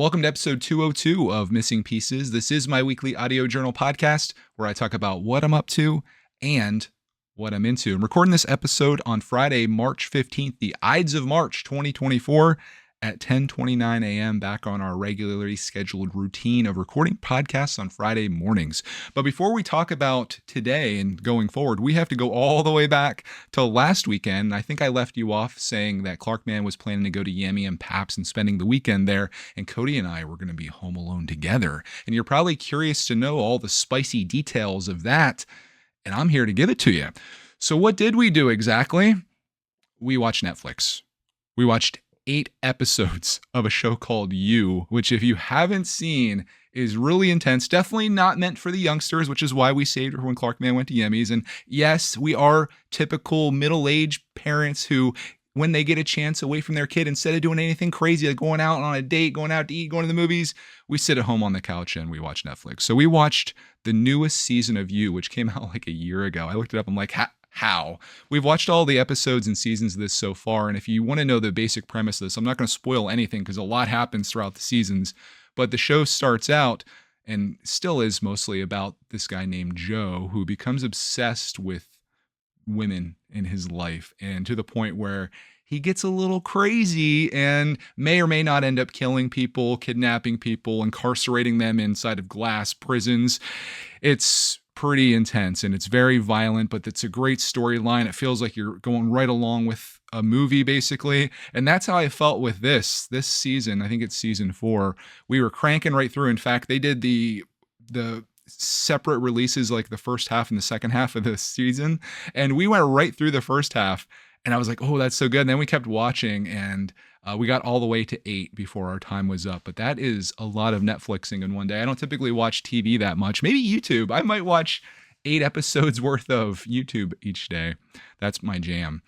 Welcome to episode 202 of Missing Pieces. This is my weekly audio journal podcast where I talk about what I'm up to and what I'm into. I'm recording this episode on Friday, March 15th, the Ides of March 2024 at 10:29 a.m. back on our regularly scheduled routine of recording podcasts on Friday mornings. But before we talk about today and going forward, we have to go all the way back to last weekend. I think I left you off saying that Clark Man was planning to go to Yummy and Paps and spending the weekend there, and Cody and I were going to be home alone together. And you're probably curious to know all the spicy details of that, and I'm here to give it to you. So what did we do exactly? We watched Netflix. We watched 8 episodes of a show called You, which if you haven't seen is really intense. Definitely not meant for the youngsters, which is why we saved it when Clark Man went to Yemmy's. And yes, we are typical middle-aged parents who, when they get a chance away from their kid, instead of doing anything crazy like going out on a date, going out to eat, going to the movies, we sit at home on the couch and we watch Netflix. So we watched the newest season of You, which came out like a year ago. I looked it up. I'm like, how? We've watched all the episodes and seasons of this so far, and if you want to know the basic premise of this, I'm not going to spoil anything because a lot happens throughout the seasons, but the show starts out and still is mostly about this guy named Joe who becomes obsessed with women in his life, and to the point where he gets a little crazy and may or may not end up killing people, kidnapping people, incarcerating them inside of glass prisons. It's pretty intense and it's very violent, but it's a great storyline. It feels like you're going right along with a movie basically. And that's how I felt with this season. I think it's season 4. We were cranking right through. In fact, they did the separate releases, like the first half and the second half of the season. And we went right through the first half and I was like, oh, that's so good. And then we kept watching and we got all the way to 8 before our time was up. But that is a lot of Netflixing in one day. I don't typically watch TV that much. Maybe YouTube. I might watch 8 episodes worth of YouTube each day. That's my jam.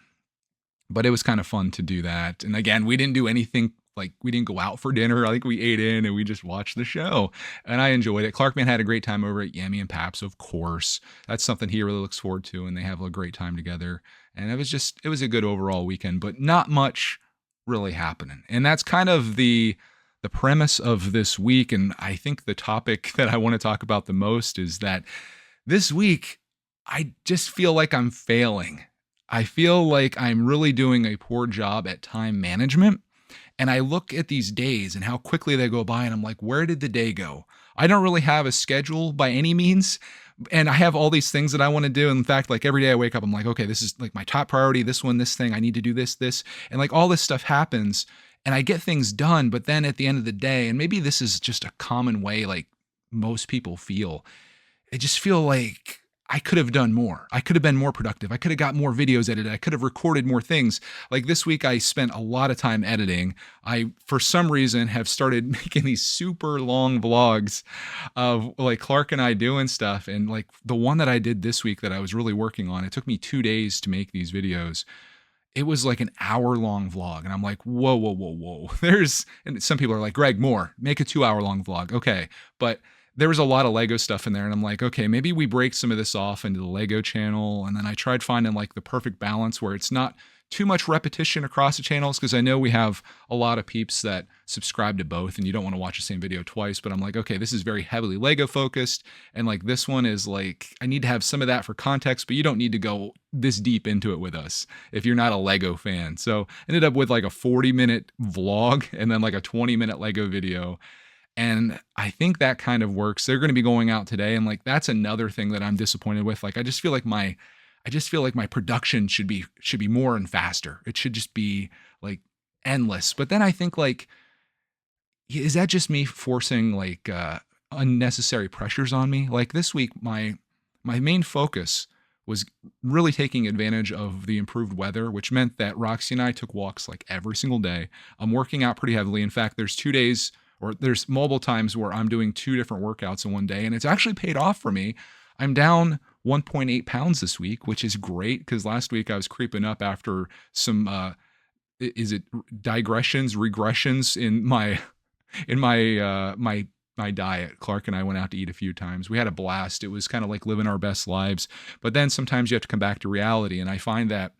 But it was kind of fun to do that. And again, we didn't do anything, like we didn't go out for dinner. I think we ate in and we just watched the show. And I enjoyed it. Clark Man had a great time over at Yummy and Paps, of course. That's something he really looks forward to. And they have a great time together. And it was a good overall weekend, but not much really happening. And that's kind of the premise of this week. And I think the topic that I want to talk about the most is that this week, I just feel like I'm failing. I feel like I'm really doing a poor job at time management. And I look at these days and how quickly they go by and I'm like, where did the day go? I don't really have a schedule by any means. And I have all these things that I want to do. In fact, like every day I wake up, I'm like, okay, this is like my top priority. This one, this thing, I need to do this. And like all this stuff happens and I get things done. But then at the end of the day, and maybe this is just a common way, like most people feel, I just feel like I could have done more. I could have been more productive. I could have got more videos edited. I could have recorded more things. Like this week, I spent a lot of time editing. I, for some reason, have started making these super long vlogs of like Clark and I doing stuff. And like the one that I did this week that I was really working on, it took me 2 days to make these videos. It was like an hour-long vlog. And I'm like, whoa. And some people are like, Greg, more. Make a 2-hour-long vlog. Okay. But there was a lot of Lego stuff in there. And I'm like, okay, maybe we break some of this off into the Lego channel. And then I tried finding like the perfect balance where it's not too much repetition across the channels. Cause I know we have a lot of peeps that subscribe to both and you don't want to watch the same video twice, but I'm like, okay, this is very heavily Lego focused. And like this one is like, I need to have some of that for context, but you don't need to go this deep into it with us if you're not a Lego fan. So I ended up with like a 40-minute vlog and then like a 20-minute Lego video. And I think that kind of works. They're going to be going out today. And like, that's another thing that I'm disappointed with. Like, I just feel like my production should be more and faster. It should just be like endless. But then I think like, is that just me forcing like unnecessary pressures on me? Like this week, my main focus was really taking advantage of the improved weather, which meant that Roxy and I took walks like every single day. I'm working out pretty heavily. In fact, there's multiple times where I'm doing 2 different workouts in one day, and it's actually paid off for me. I'm down 1.8 pounds this week, which is great because last week I was creeping up after some, regressions in my diet. Clark and I went out to eat a few times. We had a blast. It was kind of like living our best lives. But then sometimes you have to come back to reality. And I find that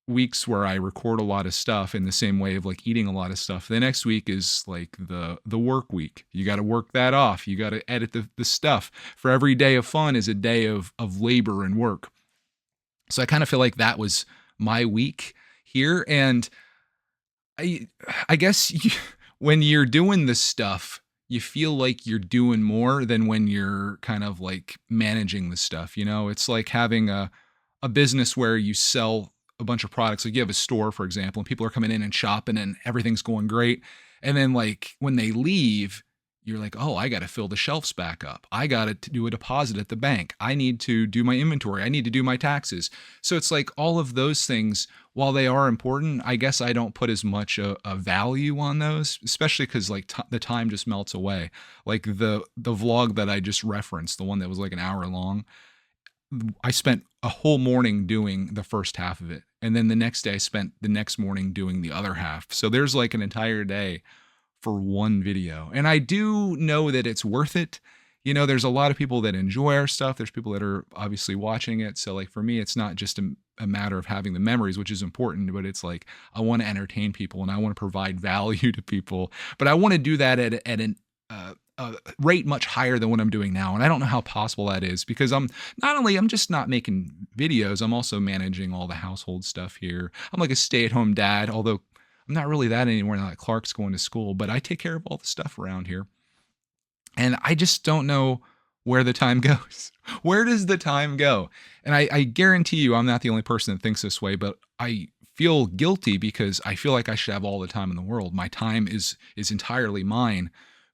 weeks where I record a lot of stuff in the same way of like eating a lot of stuff. The next week is like the work week. You got to work that off. You got to edit the stuff. For every day of fun is a day of labor and work. So I kind of feel like that was my week here. And I guess when you're doing this stuff, you feel like you're doing more than when you're kind of like managing the stuff. You know, it's like having a business where you sell a bunch of products. Like you have a store, for example, and people are coming in and shopping and everything's going great. And then like when they leave, you're like, oh, I got to fill the shelves back up. I got to do a deposit at the bank. I need to do my inventory. I need to do my taxes. So it's like all of those things, while they are important, I guess I don't put as much a value on those, especially because like the time just melts away. Like the vlog that I just referenced, the one that was like an hour long, I spent a whole morning doing the first half of it. And then the next day I spent the next morning doing the other half. So there's like an entire day for one video. And I do know that it's worth it. You know, there's a lot of people that enjoy our stuff. There's people that are obviously watching it. So like for me, it's not just a matter of having the memories, which is important, but it's like, I want to entertain people and I want to provide value to people, but I want to do that at an a rate much higher than what I'm doing now. And I don't know how possible that is because I'm just not making videos. I'm also managing all the household stuff here. I'm like a stay-at-home dad, although I'm not really that anymore now that Clark's going to school, but I take care of all the stuff around here. And I just don't know where the time goes. Where does the time go? And I guarantee you, I'm not the only person that thinks this way, but I feel guilty because I feel like I should have all the time in the world. My time is entirely mine,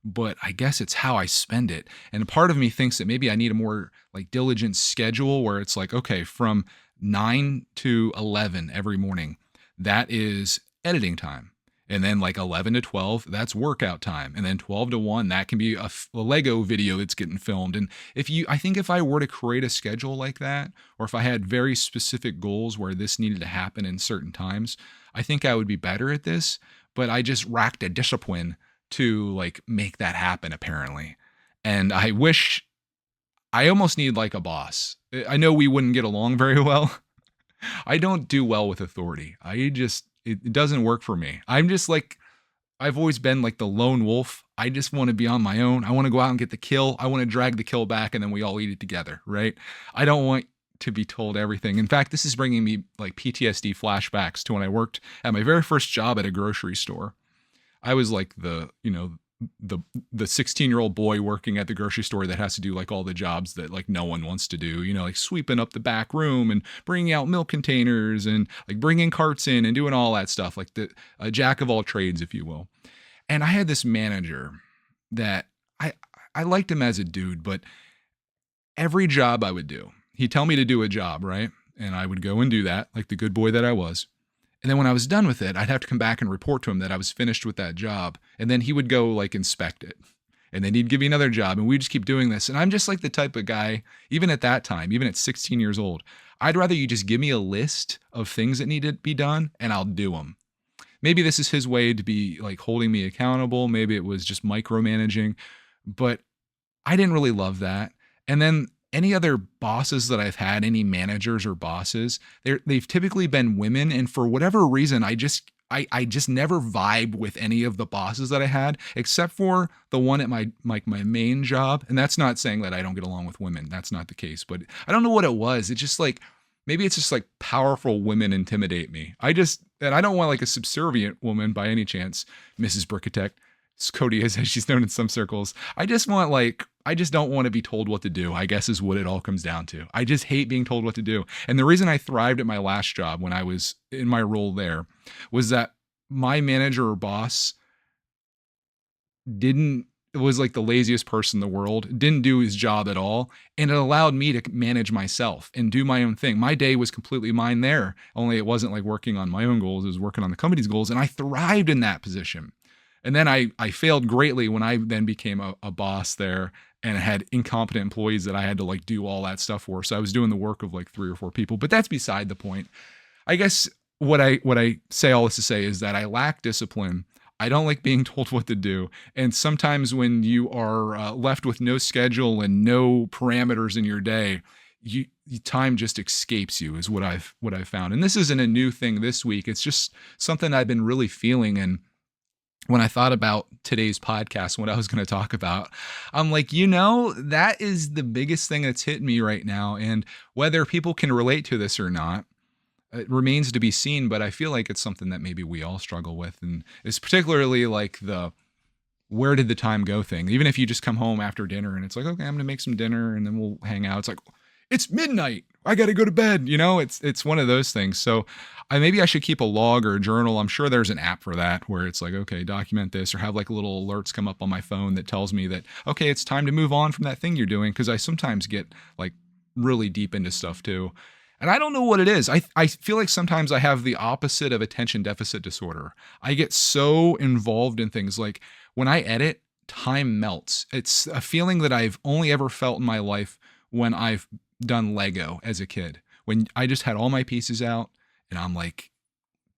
but I guess it's how I spend it. And a part of me thinks that maybe I need a more like diligent schedule where it's like, okay, from 9 to 11 every morning, that is editing time. And then like 11 to 12, that's workout time. And then 12 to 1, that can be a Lego video that's getting filmed. And I think if I were to create a schedule like that, or if I had very specific goals where this needed to happen in certain times, I think I would be better at this. But I just racked a discipline to like make that happen apparently. And I wish I almost need like a boss. I know we wouldn't get along very well. I don't do well with authority. It doesn't work for me. I'm just like, I've always been like the lone wolf. I just want to be on my own. I want to go out and get the kill. I want to drag the kill back and then we all eat it together, right? I don't want to be told everything. In fact, this is bringing me like PTSD flashbacks to when I worked at my very first job at a grocery store. I was like the 16-year-old boy working at the grocery store that has to do like all the jobs that like no one wants to do, you know, like sweeping up the back room and bringing out milk containers and like bringing carts in and doing all that stuff, like a jack of all trades, if you will. And I had this manager that I liked him as a dude, but every job I would do, he'd tell me to do a job, right? And I would go and do that like the good boy that I was. And then when I was done with it, I'd have to come back and report to him that I was finished with that job. And then he would go like inspect it. And then he'd give me another job and we just keep doing this. And I'm just like the type of guy, even at that time, even at 16 years old, I'd rather you just give me a list of things that need to be done and I'll do them. Maybe this is his way to be like holding me accountable. Maybe it was just micromanaging, but I didn't really love that. And then any other bosses that I've had, any managers or bosses, they've typically been women. And for whatever reason, I just never vibe with any of the bosses that I had, except for the one at my main job. And that's not saying that I don't get along with women. That's not the case, but I don't know what it was. It's just like, maybe it's just like powerful women intimidate me. And I don't want like a subservient woman by any chance, Mrs. Brickatech. Cody is, as she's known in some circles. I just don't want to be told what to do, I guess is what it all comes down to. I just hate being told what to do. And the reason I thrived at my last job when I was in my role there was that my manager or boss was like the laziest person in the world, didn't do his job at all. And it allowed me to manage myself and do my own thing. My day was completely mine there. Only it wasn't like working on my own goals. It was working on the company's goals. And I thrived in that position. And then I failed greatly when I then became a boss there and had incompetent employees that I had to like do all that stuff for. So I was doing the work of like 3 or 4 people, but that's beside the point. I guess what I say all this to say is that I lack discipline. I don't like being told what to do. And sometimes when you are left with no schedule and no parameters in your day, time just escapes you is what I've found. And this isn't a new thing this week. It's just something I've been really feeling. And when I thought about today's podcast, what I was going to talk about, I'm like, that is the biggest thing that's hitting me right now. And whether people can relate to this or not, it remains to be seen. But I feel like it's something that maybe we all struggle with. And it's particularly like the where did the time go thing. Even if you just come home after dinner and it's like, okay, I'm going to make some dinner and then we'll hang out. It's like, it's midnight. I got to go to bed. It's one of those things. So maybe I should keep a log or a journal. I'm sure there's an app for that where it's like, okay, document this, or have like little alerts come up on my phone that tells me that, okay, it's time to move on from that thing you're doing. Cause I sometimes get like really deep into stuff too. And I don't know what it is. I feel like sometimes I have the opposite of attention deficit disorder. I get so involved in things like when I edit, time melts. It's a feeling that I've only ever felt in my life when I've done Lego as a kid, when I just had all my pieces out and I'm like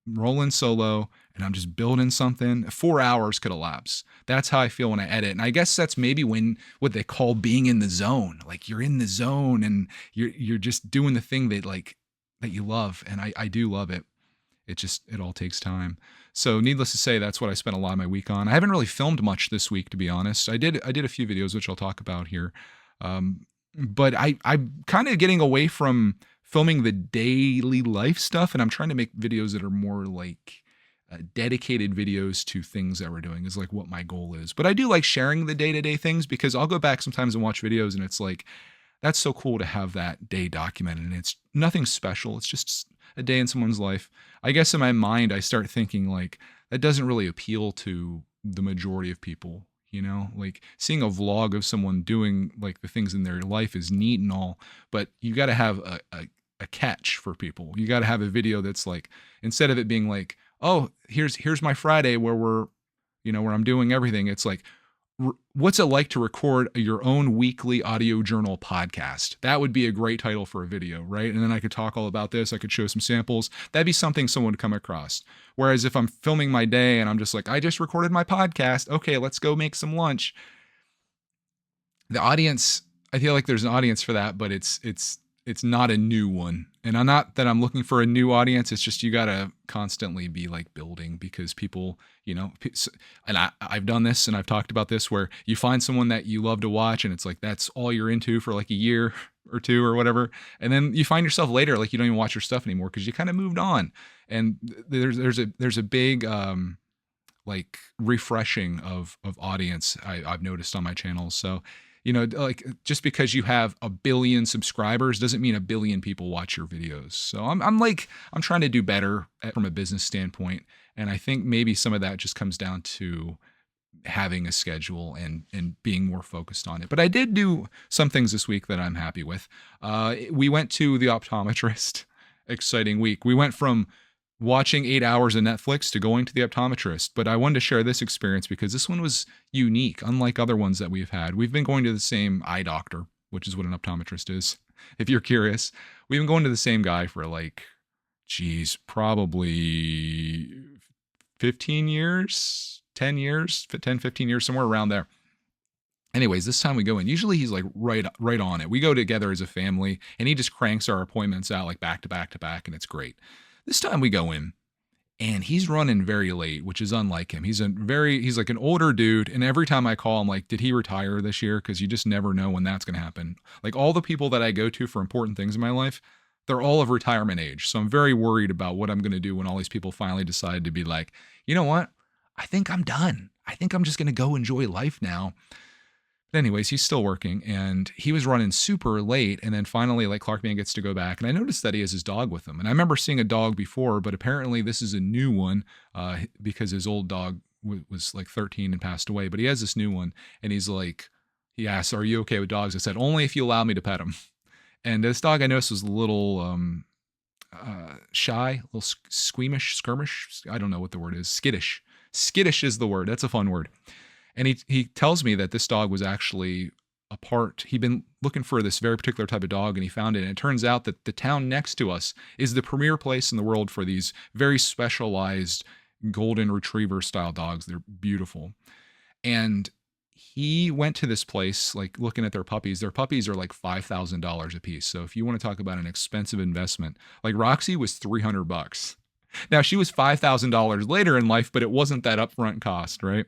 rolling solo and I'm just building something. 4 hours could elapse. That's how I feel when I edit. And I guess that's maybe when what they call being in the zone. Like you're in the zone and you're just doing the thing that you love. And I do love it. It all takes time. So needless to say, that's what I spent a lot of my week on. I haven't really filmed much this week, to be honest. I did a few videos, which I'll talk about here. But I'm kind of getting away from filming the daily life stuff, and I'm trying to make videos that are more like dedicated videos to things that we're doing is like what my goal is. But I do like sharing the day-to-day things because I'll go back sometimes and watch videos and it's like, that's so cool to have that day documented. And it's nothing special. It's just a day in someone's life. I guess in my mind, I start thinking like that doesn't really appeal to the majority of people. Like seeing a vlog of someone doing like the things in their life is neat and all, but you got to have a catch for people. You got to have a video that's like, instead of it being like, oh, here's my Friday where where I'm doing everything. It's like, what's it like to record your own weekly audio journal podcast? That would be a great title for a video, right? And then I could talk all about this. I could show some samples. That'd be something someone would come across. Whereas if I'm filming my day and I'm just like, I just recorded my podcast. Okay, let's go make some lunch. The audience, I feel like there's an audience for that, but it's not a new one. And I'm not that I'm looking for a new audience. It's just you got to constantly be like building because people, and I've done this and I've talked about this where you find someone that you love to watch and it's like that's all you're into for like a year or two or whatever. And then you find yourself later like you don't even watch your stuff anymore because you kind of moved on. And there's a big like refreshing of audience I've noticed on my channels. So like just because you have 1 billion subscribers doesn't mean 1 billion people watch your videos. So I'm trying to do better from a business standpoint. And I think maybe some of that just comes down to having a schedule and being more focused on it. But I did do some things this week that I'm happy with. We went to the optometrist. Exciting week. We went from watching 8 hours of Netflix to going to the optometrist. But I wanted to share this experience because this one was unique, unlike other ones that we've had. We've been going to the same eye doctor, which is what an optometrist is. If you're curious, we've been going to the same guy for probably 15 years, 10 years, 10, 15 years, somewhere around there. Anyways, this time we go in. Usually he's like right on it. We go together as a family and he just cranks our appointments out like back to back to back and it's great. This time we go in and he's running very late, which is unlike him. He's like an older dude. And every time I call him, like, did he retire this year? Because you just never know when that's going to happen. Like all the people that I go to for important things in my life, they're all of retirement age. So I'm very worried about what I'm going to do when all these people finally decide to be like, you know what? I think I'm done. I think I'm just going to go enjoy life now. But anyways, he's still working and he was running super late. And then finally, like Clarkman gets to go back. And I noticed that he has his dog with him. And I remember seeing a dog before, but apparently this is a new one because his old dog was like 13 and passed away. But he has this new one. And he asked, are you okay with dogs? I said, only if you allow me to pet him. And this dog I noticed was a little shy, a little skirmish. I don't know what the word is. Skittish. Skittish is the word. That's a fun word. And he tells me that this dog was actually he'd been looking for this very particular type of dog and he found it. And it turns out that the town next to us is the premier place in the world for these very specialized golden retriever style dogs. They're beautiful. And he went to this place, like looking at their puppies. Their puppies are like $5,000 a piece. So if you want to talk about an expensive investment, like Roxy was $300. Now she was $5,000 later in life, but it wasn't that upfront cost, right?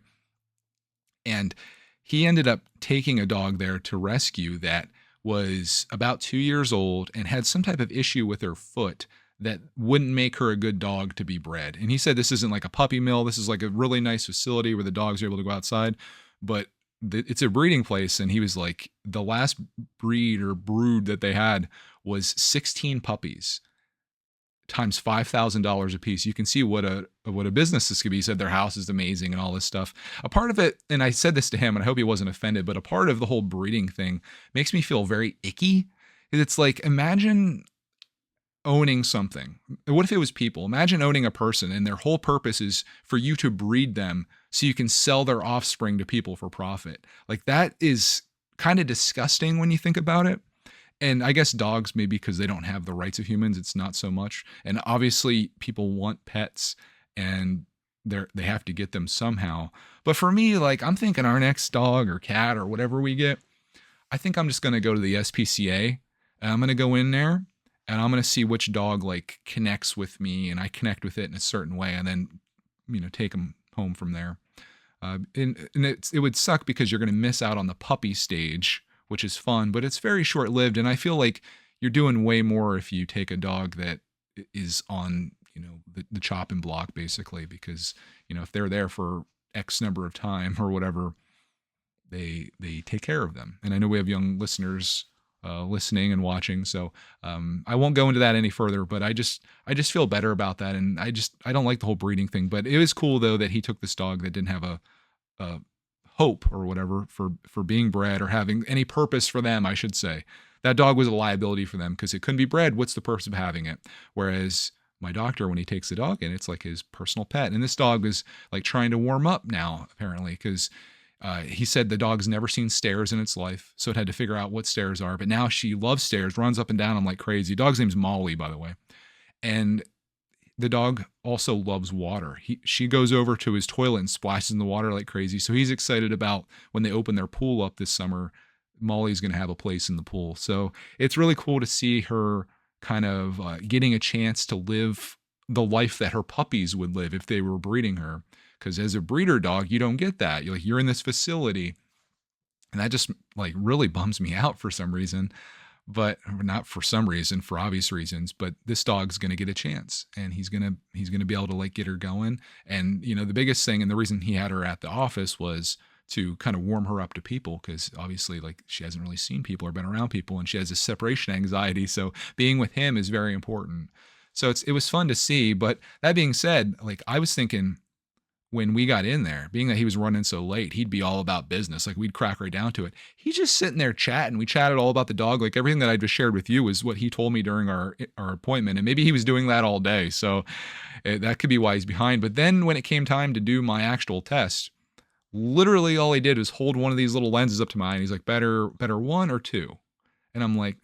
And he ended up taking a dog there to rescue that was about 2 years old and had some type of issue with her foot that wouldn't make her a good dog to be bred. And he said this isn't like a puppy mill. This is like a really nice facility where the dogs are able to go outside, but it's a breeding place. And he was like, the last breed or brood that they had was 16 puppies times $5,000 a piece. You can see what a business this could be. He said their house is amazing and all this stuff. A part of it, and I said this to him, and I hope he wasn't offended, but a part of the whole breeding thing makes me feel very icky. It's like, imagine owning something. What if it was people? Imagine owning a person and their whole purpose is for you to breed them so you can sell their offspring to people for profit. Like, that is kind of disgusting when you think about it. And I guess dogs, maybe because they don't have the rights of humans, it's not so much. And obviously people want pets and they have to get them somehow. But for me, like, I'm thinking our next dog or cat or whatever we get, I think I'm just going to go to the SPCA and I'm going to go in there and I'm going to see which dog like connects with me and I connect with it in a certain way, and then, take them home from there. And it would suck because you're going to miss out on the puppy stage, which is fun, but it's very short lived. And I feel like you're doing way more if you take a dog that is on, the chopping block basically, because, if they're there for X number of time or whatever, they take care of them. And I know we have young listeners listening and watching, so I won't go into that any further, but I just feel better about that. And I don't like the whole breeding thing, but it was cool though that he took this dog that didn't have a hope or whatever for being bred or having any purpose for them, I should say. That dog was a liability for them because it couldn't be bred. What's the purpose of having it? Whereas my doctor, when he takes the dog in, it's like his personal pet. And this dog is like trying to warm up now, apparently, because he said the dog's never seen stairs in its life, so it had to figure out what stairs are. But now she loves stairs, runs up and down them like crazy. Dog's name's Molly, by the way. And the dog also loves water. She goes over to his toilet and splashes in the water like crazy. So he's excited about when they open their pool up this summer, Molly's going to have a place in the pool. So it's really cool to see her kind of getting a chance to live the life that her puppies would live if they were breeding her. Because as a breeder dog, you don't get that. You're in this facility, and that just like really bums me out for some reason. But not for some reason, for obvious reasons. But this dog's going to get a chance, and he's going to be able to like get her going. And the biggest thing, and the reason he had her at the office was to kind of warm her up to people, because obviously like she hasn't really seen people or been around people, and she has a separation anxiety. So being with him is very important. So it was fun to see. But that being said, like I was thinking, when we got in there, being that he was running so late, he'd be all about business. Like we'd crack right down to it. He's just sitting there chatting. We chatted all about the dog. Like everything that I just shared with you was what he told me during our appointment. And maybe he was doing that all day. So that could be why he's behind. But then when it came time to do my actual test, literally all he did was hold one of these little lenses up to my eye. And he's like, better one or two? And I'm like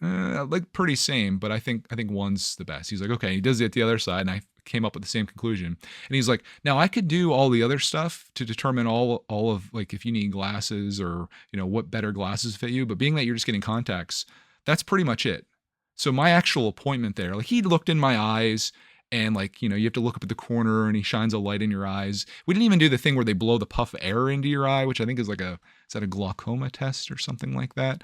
pretty same, but I think one's the best. He's like, okay. He does it at the other side. And I came up with the same conclusion. And he's like, now I could do all the other stuff to determine all of like if you need glasses or what better glasses fit you, but being that you're just getting contacts, that's pretty much it. So my actual appointment there, like he looked in my eyes and like you have to look up at the corner and he shines a light in your eyes. We didn't even do the thing where they blow the puff of air into your eye, which I think is like is that a glaucoma test or something like that?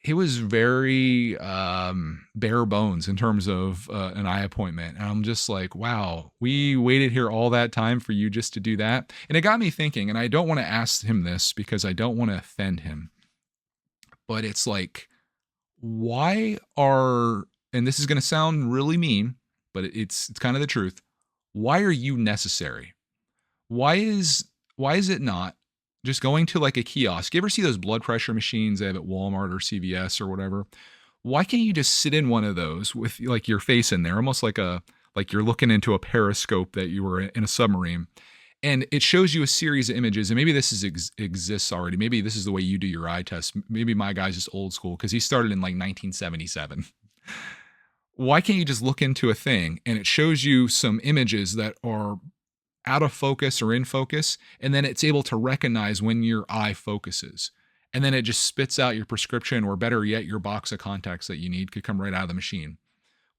It was very bare bones in terms of an eye appointment. And I'm just like, wow, we waited here all that time for you just to do that. And it got me thinking, and I don't want to ask him this because I don't want to offend him, but it's like, and this is going to sound really mean, but it's kind of the truth. Why are you necessary? Why is it not just going to like a kiosk? You ever see those blood pressure machines they have at Walmart or CVS or whatever? Why can't you just sit in one of those with like your face in there, almost like you're looking into a periscope that you were in a submarine, and it shows you a series of images? And maybe this exists already. Maybe this is the way you do your eye test. Maybe my guy's just old school because he started in like 1977. Why can't you just look into a thing and it shows you some images that are out of focus or in focus, and then it's able to recognize when your eye focuses. And then it just spits out your prescription, or better yet, your box of contacts that you need could come right out of the machine.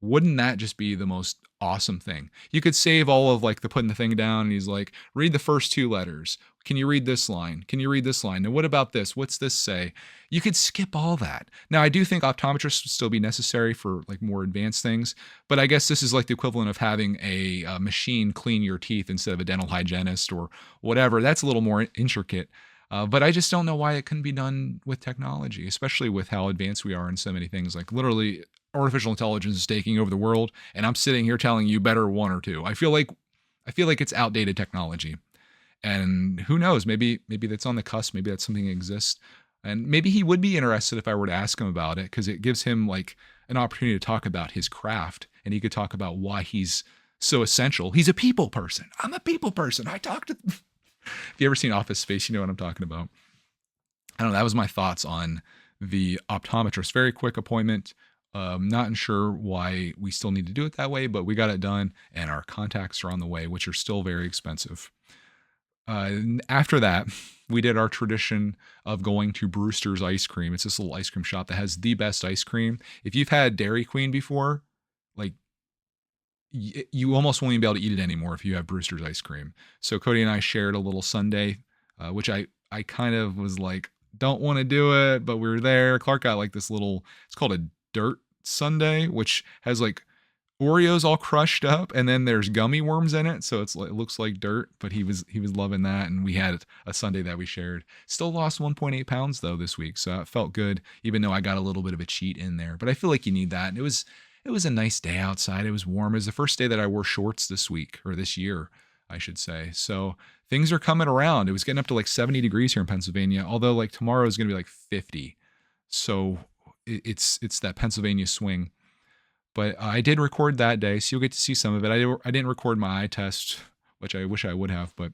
Wouldn't that just be the most awesome thing? You could save all of like the putting the thing down and he's like, read the first two letters. Can you read this line? Can you read this line? And what about this? What's this say? You could skip all that. Now, I do think optometrists would still be necessary for like more advanced things, but I guess this is like the equivalent of having a machine clean your teeth instead of a dental hygienist or whatever. That's a little more intricate. But I just don't know why it couldn't be done with technology, especially with how advanced we are in so many things. Like literally, artificial intelligence is taking over the world, and I'm sitting here telling you better one or two. I feel like it's outdated technology, and who knows? Maybe that's on the cusp. Maybe that's something that exists, and maybe he would be interested if I were to ask him about it, because it gives him like an opportunity to talk about his craft, and he could talk about why he's so essential. He's a people person. I'm a people person. I talk to. If you ever seen Office Space, you know what I'm talking about. I don't know. That was my thoughts on the optometrist. Very quick appointment. Not sure why we still need to do it that way, but we got it done, and our contacts are on the way, which are still very expensive. After that, we did our tradition of going to Brewster's Ice Cream. It's this little ice cream shop that has the best ice cream. If you've had Dairy Queen before, like you almost won't even be able to eat it anymore if you have Brewster's ice cream. So Cody and I shared a little sundae, which I kind of was like, don't want to do it, but we were there. Clark got like this little, it's called a dirt sundae, which has like Oreos all crushed up, and then there's gummy worms in it, so it looks like dirt. But he was loving that, and we had a sundae that we shared. Still lost 1.8 pounds though this week, so it felt good, even though I got a little bit of a cheat in there. But I feel like you need that, and it was a nice day outside. It was warm. It was the first day that I wore shorts this week, or this year, I should say. So things are coming around. It was getting up to like 70 degrees here in Pennsylvania, although like tomorrow is going to be like 50. So it's that Pennsylvania swing. But I did record that day, so you'll get to see some of it. I didn't record my eye test, which I wish I would have, but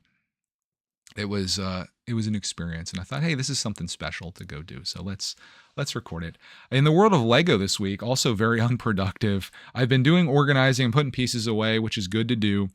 it was an experience, and I thought, hey, this is something special to go do. So let's record it. In the world of Lego this week, also very unproductive. I've been doing organizing and putting pieces away, which is good to do.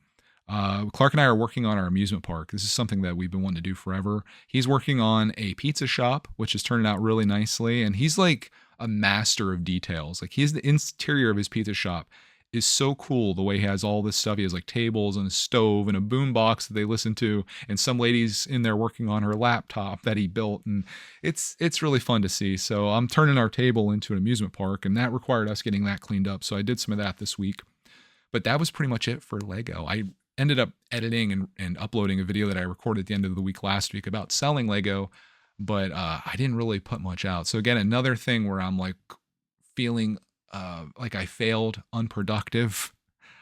Clark and I are working on our amusement park. This is something that we've been wanting to do forever. He's working on a pizza shop, which is turning out really nicely, and he's like a master of details. Like the interior of his pizza shop is so cool, the way he has all this stuff. He has like tables and a stove and a boom box that they listen to, and some lady's in there working on her laptop that he built, and it's really fun to see. So I'm turning our table into an amusement park, and that required us getting that cleaned up. So I did some of that this week. But that was pretty much it for Lego. I ended up editing and uploading a video that I recorded at the end of the week last week about selling Lego, but I didn't really put much out. So again, another thing where I'm like feeling like I failed, unproductive.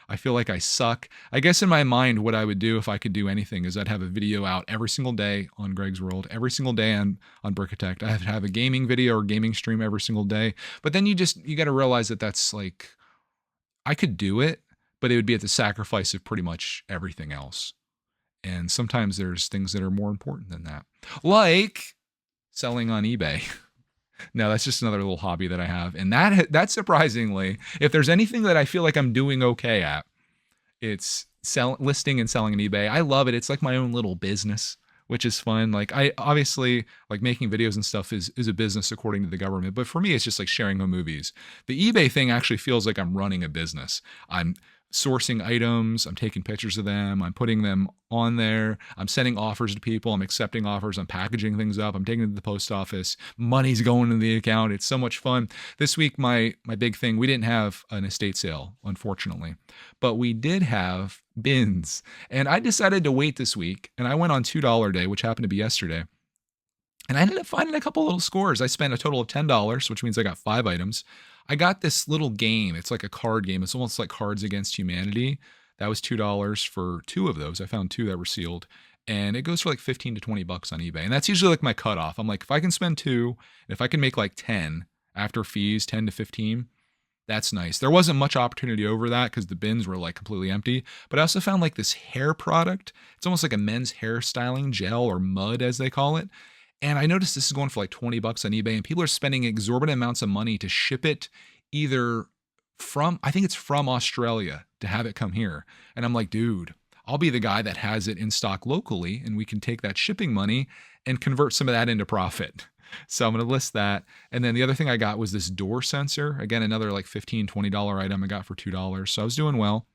I feel like I suck. I guess in my mind, what I would do if I could do anything is I'd have a video out every single day on Greg's World, every single day on Brickitect. I'd have a gaming video or gaming stream every single day. But then you got to realize that that's like, I could do it, but it would be at the sacrifice of pretty much everything else. And sometimes there's things that are more important than that. Like selling on eBay. No, that's just another little hobby that I have. And that surprisingly, if there's anything that I feel like I'm doing okay at, it's listing and selling on eBay. I love it. It's like my own little business, which is fun. Like I obviously like making videos and stuff is a business according to the government. But for me, it's just like sharing home movies. The eBay thing actually feels like I'm running a business. I'm sourcing items, I'm taking pictures of them, I'm putting them on there, I'm sending offers to people, I'm accepting offers, I'm packaging things up, I'm taking it to the post office, money's going in the account. It's so much fun. This week, my big thing, we didn't have an estate sale, unfortunately, but we did have bins. And I decided to wait this week, and I went on $2 day, which happened to be yesterday. And I ended up finding a couple little scores. I spent a total of $10, which means I got 5 items. I got this little game. It's like a card game. It's almost like Cards Against Humanity. That was $2 for 2 of those. I found 2 that were sealed. And it goes for like 15 to 20 bucks on eBay. And that's usually like my cutoff. I'm like, if I can spend 2, and if I can make like 10 after fees, 10 to 15, that's nice. There wasn't much opportunity over that because the bins were like completely empty. But I also found like this hair product. It's almost like a men's hairstyling gel, or mud as they call it. And I noticed this is going for like 20 bucks on eBay, and people are spending exorbitant amounts of money to ship it either from, I think it's from Australia, to have it come here. And I'm like, dude, I'll be the guy that has it in stock locally, and we can take that shipping money and convert some of that into profit. So I'm going to list that. And then the other thing I got was this door sensor. Again, another like $15, $20 item I got for $2. So I was doing well.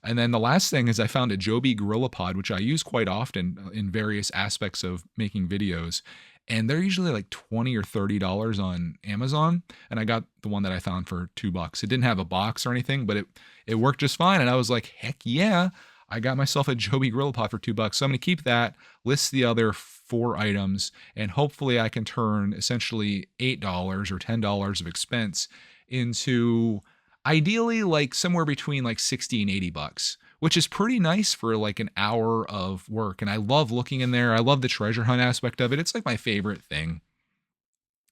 And then the last thing is I found a Joby GorillaPod, which I use quite often in various aspects of making videos. And they're usually like $20 or $30 on Amazon. And I got the one that I found for $2. It didn't have a box or anything, but it worked just fine. And I was like, heck yeah, I got myself a Joby GorillaPod for $2. So I'm going to keep that, list the other 4 items, and hopefully I can turn essentially $8 or $10 of expense into ideally like somewhere between like 60 and $80, which is pretty nice for like an hour of work. And I love looking in there. I love the treasure hunt aspect of it. It's like my favorite thing.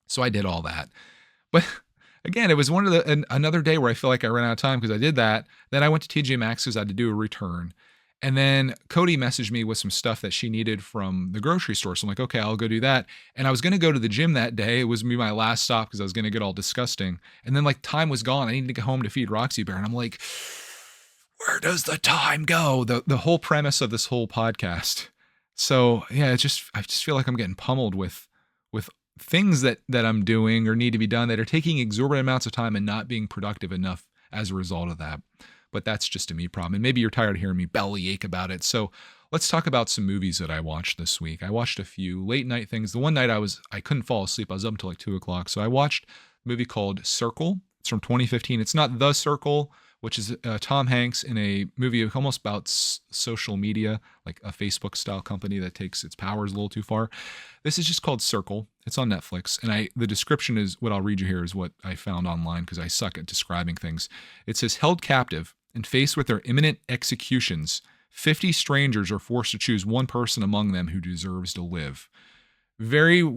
So I did all that. But again, it was another day where I feel like I ran out of time because I did that. Then I went to TJ Maxx because I had to do a return. And then Cody messaged me with some stuff that she needed from the grocery store. So I'm like, okay, I'll go do that. And I was going to go to the gym that day. It was me my last stop because I was going to get all disgusting. And then like time was gone. I needed to get home to feed Roxy Bear. And I'm like, where does the time go? The whole premise of this whole podcast. So yeah, I just feel like I'm getting pummeled with things that I'm doing or need to be done that are taking exorbitant amounts of time and not being productive enough as a result of that. But that's just a me problem. And maybe you're tired of hearing me bellyache about it. So let's talk about some movies that I watched this week. I watched a few late night things. The one night I couldn't fall asleep. I was up until like 2:00. So I watched a movie called Circle. It's from 2015. It's not The Circle, which is Tom Hanks in a movie almost about social media, like a Facebook style company that takes its powers a little too far. This is just called Circle. It's on Netflix. And the description is what I'll read you here is what I found online because I suck at describing things. It says, held captive and faced with their imminent executions, 50 strangers are forced to choose one person among them who deserves to live. Very,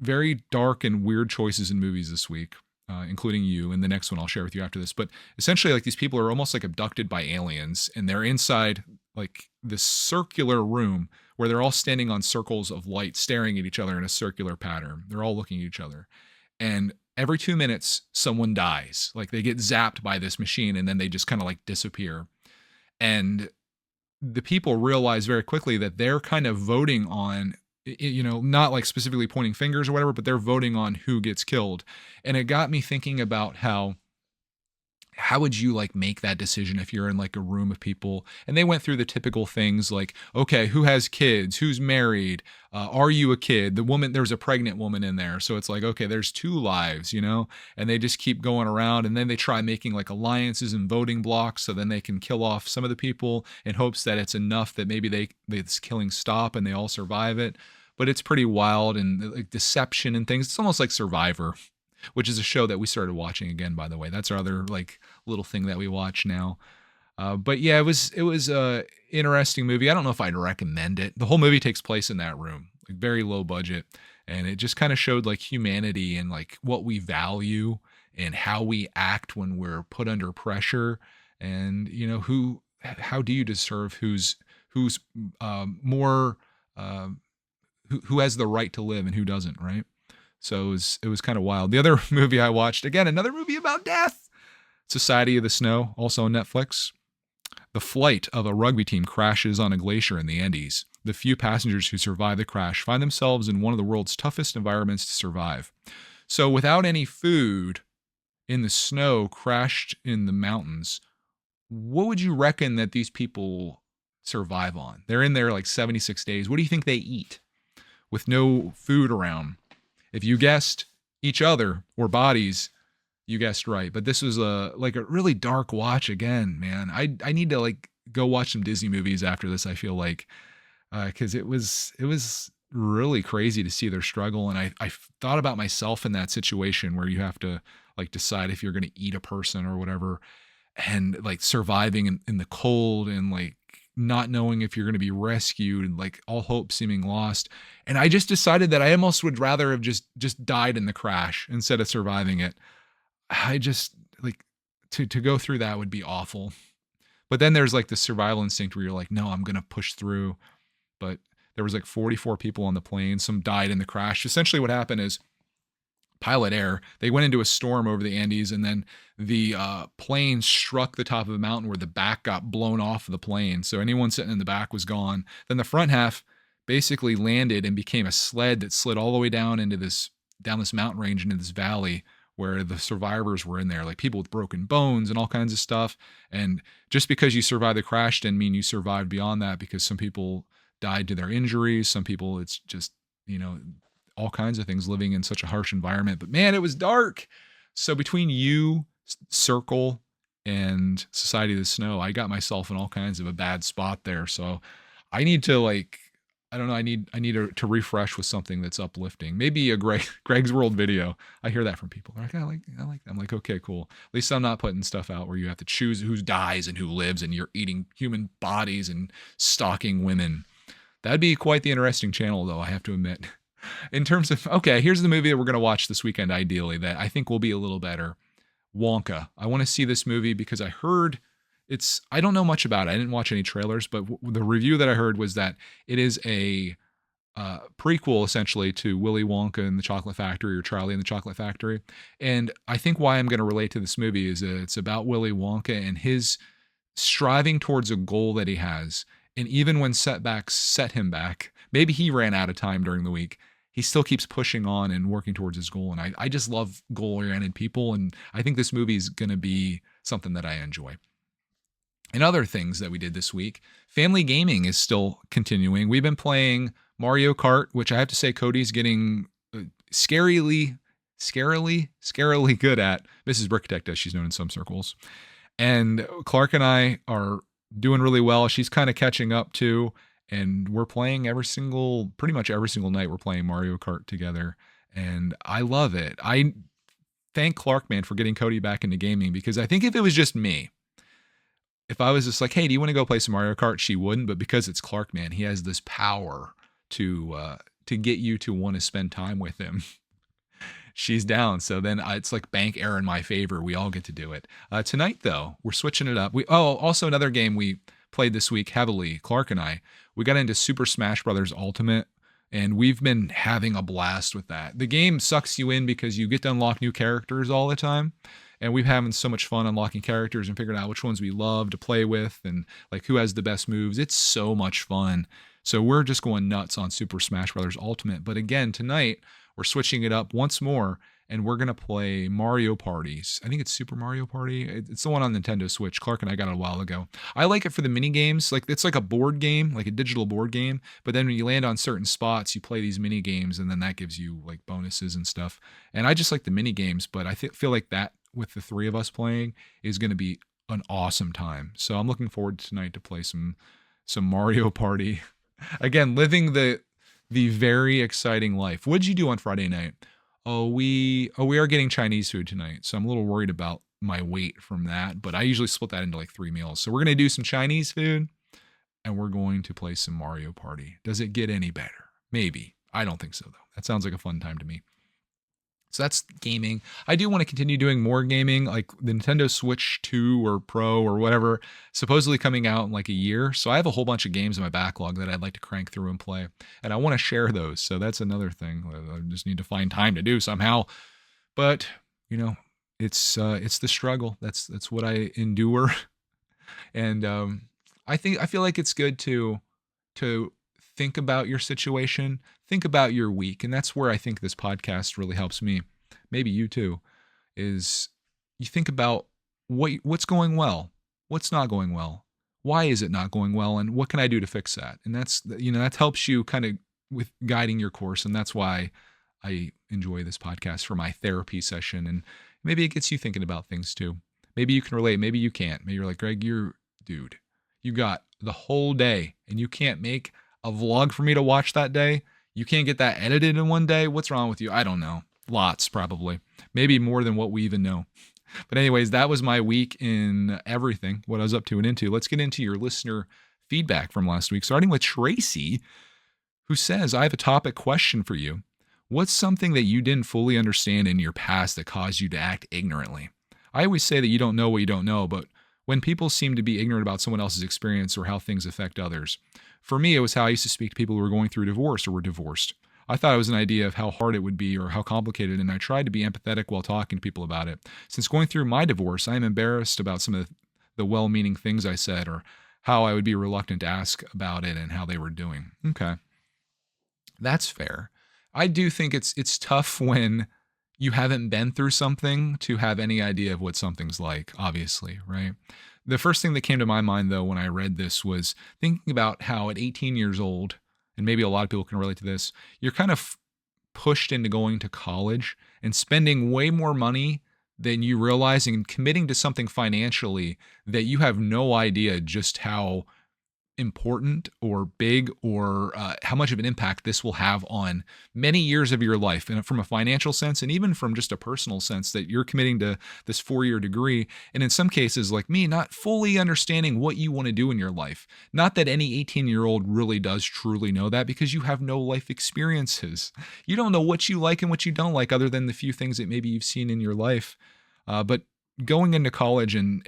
very dark and weird choices in movies this week. Including you, and the next one I'll share with you after this. But essentially, like these people are almost like abducted by aliens, and they're inside like this circular room where they're all standing on circles of light, staring at each other in a circular pattern. They're all looking at each other, and every 2 minutes, someone dies. Like they get zapped by this machine, and then they just kind of like disappear. And the people realize very quickly that they're kind of voting on, not like specifically pointing fingers or whatever, but they're voting on who gets killed. And it got me thinking about how would you like make that decision if you're in like a room of people? And they went through the typical things like, okay, who has kids? Who's married? Are you a kid? There's a pregnant woman in there. So it's like, okay, there's 2 lives, and they just keep going around. And then they try making like alliances and voting blocks. So then they can kill off some of the people in hopes that it's enough that maybe this killing stop and they all survive it. But it's pretty wild and like deception and things. It's almost like Survivor, which is a show that we started watching again, by the way. That's our other like little thing that we watch now. But yeah, it was a interesting movie. I don't know if I'd recommend it. The whole movie takes place in that room, like very low budget, and it just kind of showed like humanity and like what we value and how we act when we're put under pressure, and how do you deserve who's more who has the right to live and who doesn't, right? So it was kind of wild. The other movie I watched, again, another movie about death, Society of the Snow, also on Netflix. The flight of a rugby team crashes on a glacier in the Andes. The few passengers who survive the crash find themselves in one of the world's toughest environments to survive. So without any food, in the snow, crashed in the mountains, what would you reckon that these people survive on? They're in there like 76 days. What do you think they eat with no food around? If you guessed each other or bodies, you guessed right. But this was a really dark watch again, man. I need to like go watch some Disney movies after this. I feel like because it was really crazy to see their struggle, and I thought about myself in that situation where you have to like decide if you're going to eat a person or whatever, and like surviving in the cold and like not knowing if you're going to be rescued and like all hope seeming lost. And I just decided that I almost would rather have just died in the crash instead of surviving it. I just like to go through that would be awful. But then there's like the survival instinct where you're like, no, I'm going to push through. But there was like 44 people on the plane. Some died in the crash. Essentially what happened is pilot error. They went into a storm over the Andes, and then the plane struck the top of a mountain where the back got blown off of the plane. So anyone sitting in the back was gone. Then the front half basically landed and became a sled that slid all the way down into down this mountain range into this valley where the survivors were in there, like people with broken bones and all kinds of stuff. And just because you survived the crash didn't mean you survived beyond that, because some people died to their injuries. Some people, it's just, all kinds of things living in such a harsh environment. But man, it was dark. So between you, Circle, and Society of the Snow, I got myself in all kinds of a bad spot there. So I need to I don't know. I need to refresh with something that's uplifting. Maybe a Greg's World video. I hear that from people. They're like, I like that. I'm like, okay, cool. At least I'm not putting stuff out where you have to choose who dies and who lives, and you're eating human bodies and stalking women. That'd be quite the interesting channel, though, I have to admit. In terms of, okay, here's the movie that we're going to watch this weekend, ideally, that I think will be a little better. Wonka. I want to see this movie because I heard I don't know much about it. I didn't watch any trailers, but the review that I heard was that it is a prequel, essentially, to Willy Wonka and the Chocolate Factory, or Charlie and the Chocolate Factory. And I think why I'm going to relate to this movie is that it's about Willy Wonka and his striving towards a goal that he has. And even when setbacks set him back, maybe he ran out of time during the week, he still keeps pushing on and working towards his goal. And I just love goal-oriented people. And I think this movie is going to be something that I enjoy. And other things that we did this week, family gaming is still continuing. We've been playing Mario Kart, which I have to say Cody's getting scarily good at. Mrs. Brickatech, as she's known in some circles. And Clark and I are doing really well. She's kind of catching up too. And we're playing pretty much every single night we're playing Mario Kart together. And I love it. I thank Clark, man, for getting Cody back into gaming, because I think if it was just me, if I was just like, hey, do you want to go play some Mario Kart? She wouldn't. But because it's Clark, man, he has this power to get you to want to spend time with him. She's down. So then it's like bank error in my favor. We all get to do it. Tonight, though, we're switching it up. Also another game we played this week heavily, Clark and I, we got into Super Smash Brothers Ultimate, and we've been having a blast with that. The game sucks you in because you get to unlock new characters all the time. And we've having so much fun unlocking characters and figuring out which ones we love to play with and like who has the best moves. It's so much fun. So we're just going nuts on Super Smash Brothers Ultimate. But again, tonight we're switching it up once more, and we're going to play Mario Parties. I think it's Super Mario Party. It's the one on Nintendo Switch. Clark and I got it a while ago. I like it for the mini games. Like, it's like a board game, like a digital board game. But then when you land on certain spots, you play these mini games, and then that gives you like bonuses and stuff. And I just like the mini games, but I feel like that with the three of us playing is going to be an awesome time. So I'm looking forward tonight to play some Mario Party. Again, living the very exciting life. What did you do on Friday night? We are getting Chinese food tonight. So I'm a little worried about my weight from that, but I usually split that into like 3 meals. So we're going to do some Chinese food, and we're going to play some Mario Party. Does it get any better? Maybe. I don't think so, though. That sounds like a fun time to me. So that's gaming. I do want to continue doing more gaming, like the Nintendo Switch 2 or Pro or whatever, supposedly coming out in like a year. So I have a whole bunch of games in my backlog that I'd like to crank through and play. And I want to share those. So that's another thing I just need to find time to do somehow. But, it's the struggle. That's what I endure. And I feel like it's good to think about your situation, think about your week. And that's where I think this podcast really helps me. Maybe you too, is you think about what's going well, what's not going well, why is it not going well, and what can I do to fix that? And that helps you kind of with guiding your course. And that's why I enjoy this podcast for my therapy session. And maybe it gets you thinking about things too. Maybe you can relate. Maybe you can't. Maybe you're like, Greg, dude, you got the whole day and you can't make a vlog for me to watch that day. You can't get that edited in one day. What's wrong with you? I don't know. Lots, probably. Maybe more than what we even know. But anyways, that was my week in everything, what I was up to and into. Let's get into your listener feedback from last week, starting with Tracy, who says, I have a topic question for you. What's something that you didn't fully understand in your past that caused you to act ignorantly? I always say that you don't know what you don't know, but when people seem to be ignorant about someone else's experience or how things affect others. For me, it was how I used to speak to people who were going through divorce or were divorced. I thought it was an idea of how hard it would be or how complicated, and I tried to be empathetic while talking to people about it. Since going through my divorce, I am embarrassed about some of the well-meaning things I said or how I would be reluctant to ask about it and how they were doing. Okay. That's fair. I do think it's tough when you haven't been through something to have any idea of what something's like, obviously, right? The first thing that came to my mind though when I read this was thinking about how at 18 years old, and maybe a lot of people can relate to this, you're kind of pushed into going to college and spending way more money than you realize and committing to something financially that you have no idea just how important or big or how much of an impact this will have on many years of your life, and from a financial sense and even from just a personal sense that you're committing to this 4-year degree, and in some cases like me not fully understanding what you want to do in your life. Not that any 18-year-old really does truly know that, because you have no life experiences. You don't know what you like and what you don't like other than the few things that maybe you've seen in your life. But going into college and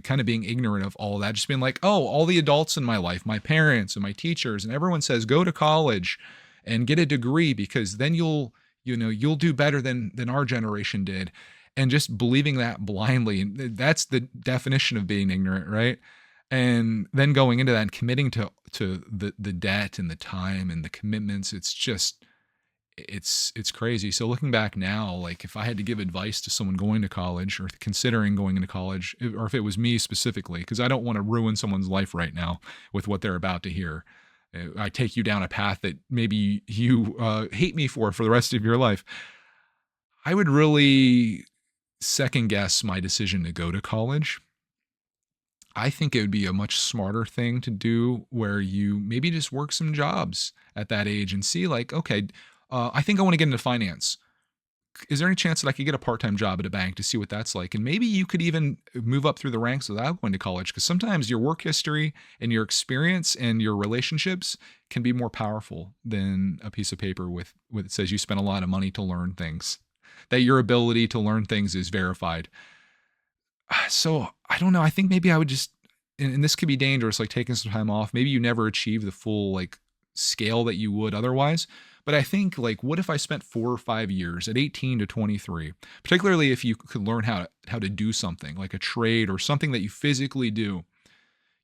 kind of being ignorant of all that, just being like, oh, all the adults in my life, my parents and my teachers and everyone says go to college and get a degree because then you'll do better than our generation did, and just believing that blindly. That's the definition of being ignorant, right? And then going into that and committing to the debt and the time and the commitments, it's crazy. So looking back now, like if I had to give advice to someone going to college or considering going into college, or if it was me specifically, because I don't want to ruin someone's life right now with what they're about to hear. I take you down a path that maybe you hate me for the rest of your life. I would really second guess my decision to go to college. I think it would be a much smarter thing to do where you maybe just work some jobs at that age and see like, okay, I think I want to get into finance. Is there any chance that I could get a part-time job at a bank to see what that's like? And maybe you could even move up through the ranks without going to college, because sometimes your work history and your experience and your relationships can be more powerful than a piece of paper with it says you spent a lot of money to learn things, that your ability to learn things is verified. So I don't know. I think maybe I would just, and this could be dangerous, like taking some time off. Maybe you never achieve the full like scale that you would otherwise. But I think like, what if I spent 4 or 5 years at 18 to 23, particularly if you could learn how to do something like a trade or something that you physically do.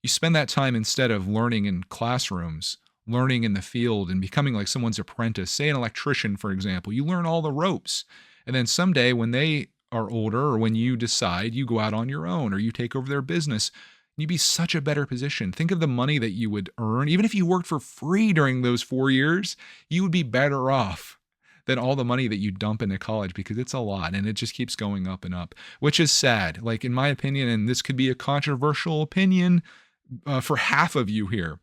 You spend that time instead of learning in classrooms, learning in the field and becoming like someone's apprentice, say an electrician, for example. You learn all the ropes. And then someday when they are older, or when you decide you go out on your own or you take over their business, you'd be such a better position. Think of the money that you would earn. Even if you worked for free during those 4 years, you would be better off than all the money that you dump into college, because it's a lot and it just keeps going up and up, which is sad. Like in my opinion, and this could be a controversial opinion for half of you here,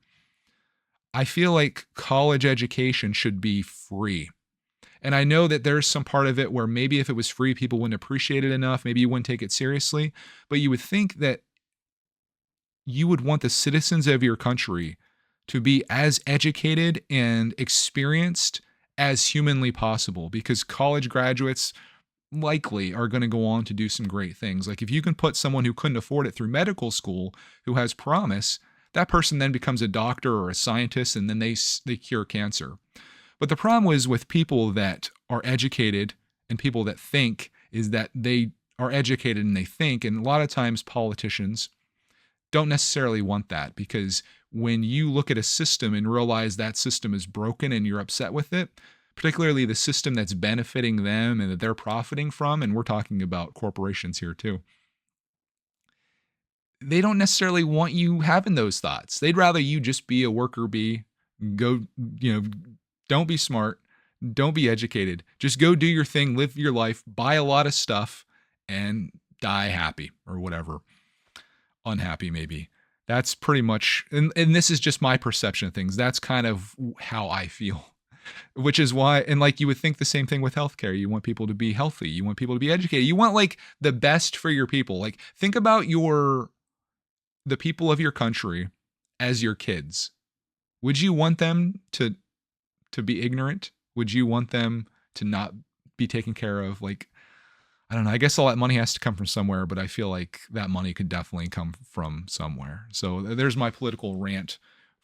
I feel like college education should be free. And I know that there's some part of it where maybe if it was free, people wouldn't appreciate it enough. Maybe you wouldn't take it seriously. But you would think that you would want the citizens of your country to be as educated and experienced as humanly possible, because college graduates likely are going to go on to do some great things. Like if you can put someone who couldn't afford it through medical school, who has promise, that person then becomes a doctor or a scientist, and then they cure cancer. But the problem is with people that are educated and people that think is that they are educated and they think, and a lot of times politicians don't necessarily want that, because when you look at a system and realize that system is broken and you're upset with it, particularly the system that's benefiting them and that they're profiting from, and we're talking about corporations here too, they don't necessarily want you having those thoughts. They'd rather you just be a worker bee, go, don't be smart, don't be educated. Just go do your thing, live your life, buy a lot of stuff, and die happy or whatever. Unhappy maybe. That's pretty much, and this is just my perception of things. That's kind of how I feel, which is why, and like you would think the same thing with healthcare. You want people to be healthy. You want people to be educated. You want like the best for your people. Like think about the people of your country as your kids. Would you want them to be ignorant? Would you want them to not be taken care of? Like, I don't know. I guess all that money has to come from somewhere, but I feel like that money could definitely come from somewhere. So there's my political rant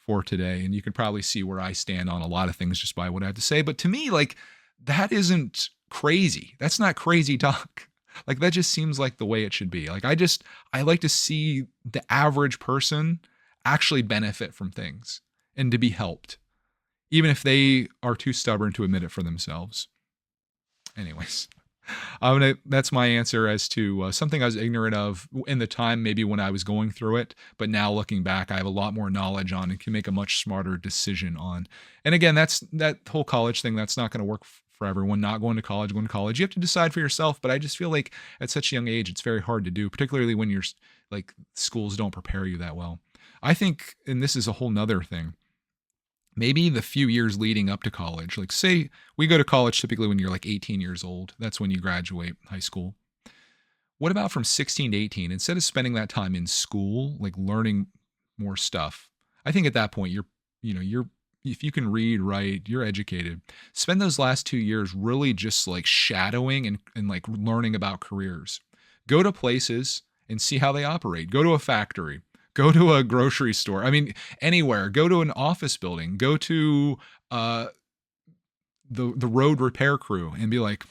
for today. And you can probably see where I stand on a lot of things just by what I have to say. But to me, like, that isn't crazy. That's not crazy talk. Like, that just seems like the way it should be. Like, I like to see the average person actually benefit from things and to be helped, even if they are too stubborn to admit it for themselves. Anyways, that's my answer as to something I was ignorant of in the time, maybe when I was going through it. But now looking back, I have a lot more knowledge on and can make a much smarter decision on. And again, that's that whole college thing. That's not going to work for everyone. Not going to college, you have to decide for yourself. But I just feel like at such a young age, it's very hard to do, particularly when you're like, schools don't prepare you that well. I think, and this is a whole nother thing, maybe the few years leading up to college, like say we go to college typically when you're like 18 years old. That's when you graduate high school. What about from 16 to 18? Instead of spending that time in school, like learning more stuff, I think at that point you're if you can read, write, you're educated. Spend those last 2 years really just like shadowing and like learning about careers. Go to places and see how they operate. Go to a factory. Go to a grocery store. I mean, anywhere. Go to an office building. Go to the road repair crew and be like,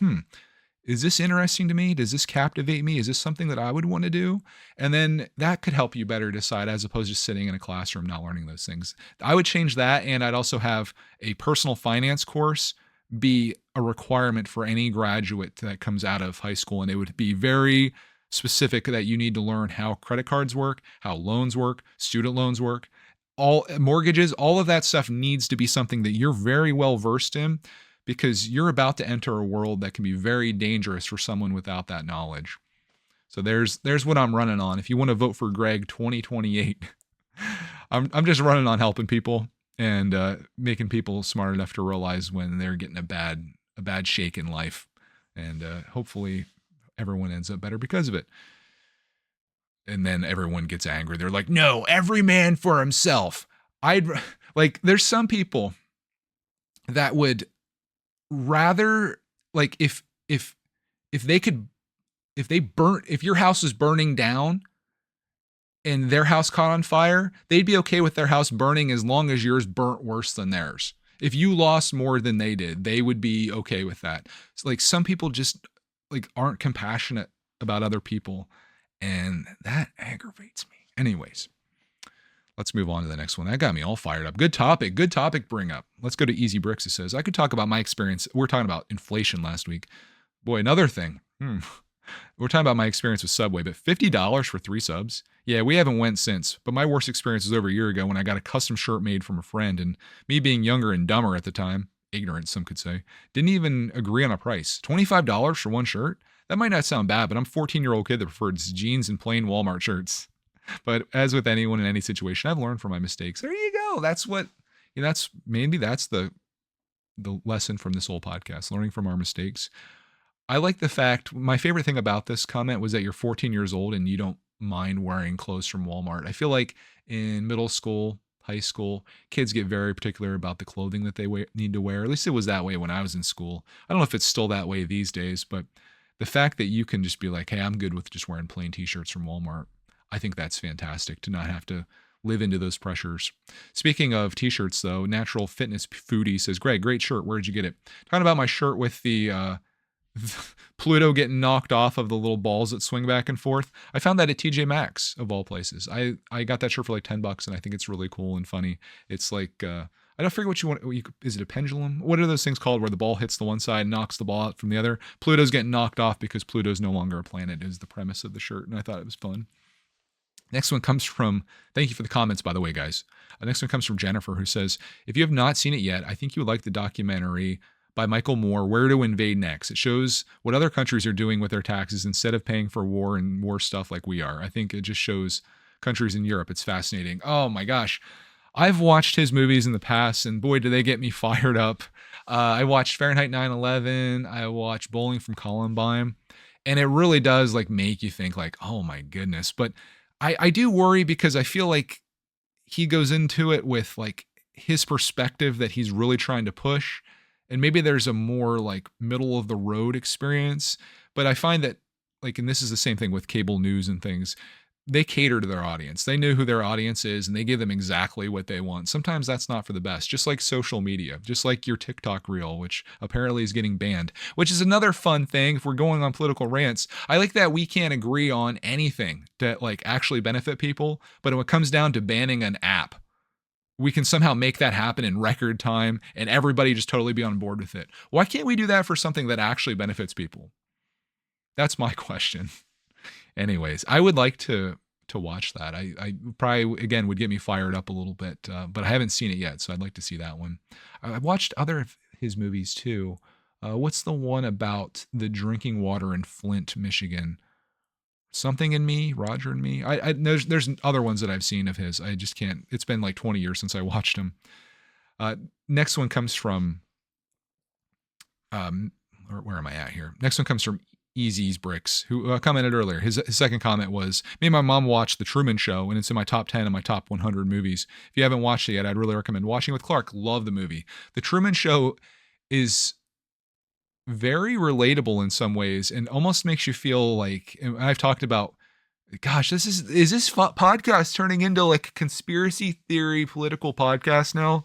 is this interesting to me? Does this captivate me? Is this something that I would want to do? And then that could help you better decide, as opposed to sitting in a classroom not learning those things. I would change that, and I'd also have a personal finance course be a requirement for any graduate that comes out of high school, and it would be very specific that you need to learn how credit cards work, how loans work, student loans work, all mortgages, all of that stuff needs to be something that you're very well versed in, because you're about to enter a world that can be very dangerous for someone without that knowledge. So there's what I'm running on. If you want to vote for Greg 2028, I'm just running on helping people and making people smart enough to realize when they're getting a bad shake in life, and hopefully everyone ends up better because of it. And then everyone gets angry. They're like, no, every man for himself. There's some people that would rather, like, if your house was burning down and their house caught on fire, they'd be okay with their house burning as long as yours burnt worse than theirs. If you lost more than they did, they would be okay with that. It's like some people just like aren't compassionate about other people, and that aggravates me. Anyways, let's move on to the next one. That got me all fired up. Good topic bring up. Let's go to Easy Bricks. It says, I could talk about my experience. We're talking about inflation last week. Boy, another thing. We're talking about my experience with Subway, but $50 for 3 subs. Yeah, we haven't went since, but my worst experience was over a year ago when I got a custom shirt made from a friend, and me being younger and dumber at the time, ignorant, some could say, didn't even agree on a price. $25 for one shirt? That might not sound bad, but I'm a 14-year-old kid that prefers jeans and plain Walmart shirts. But as with anyone in any situation, I've learned from my mistakes. There you go. That's what, that's the lesson from this whole podcast, learning from our mistakes. I like the fact, my favorite thing about this comment was that you're 14 years old and you don't mind wearing clothes from Walmart. I feel like in middle school, high school, kids get very particular about the clothing that they need to wear. At least it was that way when I was in school. I don't know if it's still that way these days, but the fact that you can just be like, hey, I'm good with just wearing plain t-shirts from Walmart. I think that's fantastic to not have to live into those pressures. Speaking of t-shirts though, Natural Fitness Foodie says, Greg, great shirt. Where'd you get it? Talking about my shirt with the Pluto getting knocked off of the little balls that swing back and forth. I found that at TJ Maxx of all places. I got that shirt for like $10 and I think it's really cool and funny. It's like, I don't forget what you want. Is it a pendulum? What are those things called where the ball hits the one side and knocks the ball out from the other? Pluto's getting knocked off because Pluto's no longer a planet is the premise of the shirt. And I thought it was fun. Next one comes from, thank you for the comments, by the way, guys. Next one comes from Jennifer, who says, if you have not seen it yet, I think you would like the documentary by Michael Moore, Where to Invade Next. It shows what other countries are doing with their taxes instead of paying for war and war stuff like we are. I think it just shows countries in Europe. It's fascinating. Oh my gosh. I've watched his movies in the past, and boy, do they get me fired up. I watched Fahrenheit 9/11. I watched Bowling from Columbine, and it really does like make you think like, oh my goodness. But I do worry because I feel like he goes into it with like his perspective that he's really trying to push. And maybe there's a more like middle of the road experience, but I find that like, and this is the same thing with cable news and things, they cater to their audience. They know who their audience is and they give them exactly what they want. Sometimes that's not for the best, just like social media, just like your TikTok reel, which apparently is getting banned, which is another fun thing. If we're going on political rants, I like that we can't agree on anything that like actually benefit people. But when it comes down to banning an app, we can somehow make that happen in record time and everybody just totally be on board with it. Why can't we do that for something that actually benefits people? That's my question. Anyways, I would like to watch that. I probably again would get me fired up a little bit, but I haven't seen it yet, so I'd like to see that one. I've watched other of his movies too. What's the one about the drinking water in Flint, Michigan? Something in Me, Roger and Me. There's other ones that I've seen of his. I just can't. It's been like 20 years since I watched him. Next one comes from where am I at here? Next one comes from Easy's Bricks, who commented earlier. His second comment was, me and my mom watched The Truman Show, and it's in my top 10 and my top 100 movies. If you haven't watched it yet, I'd really recommend watching with Clark. Love the movie. The Truman Show is very relatable in some ways and almost makes you feel like, and I've talked about, gosh, is this podcast turning into like a conspiracy theory political podcast now?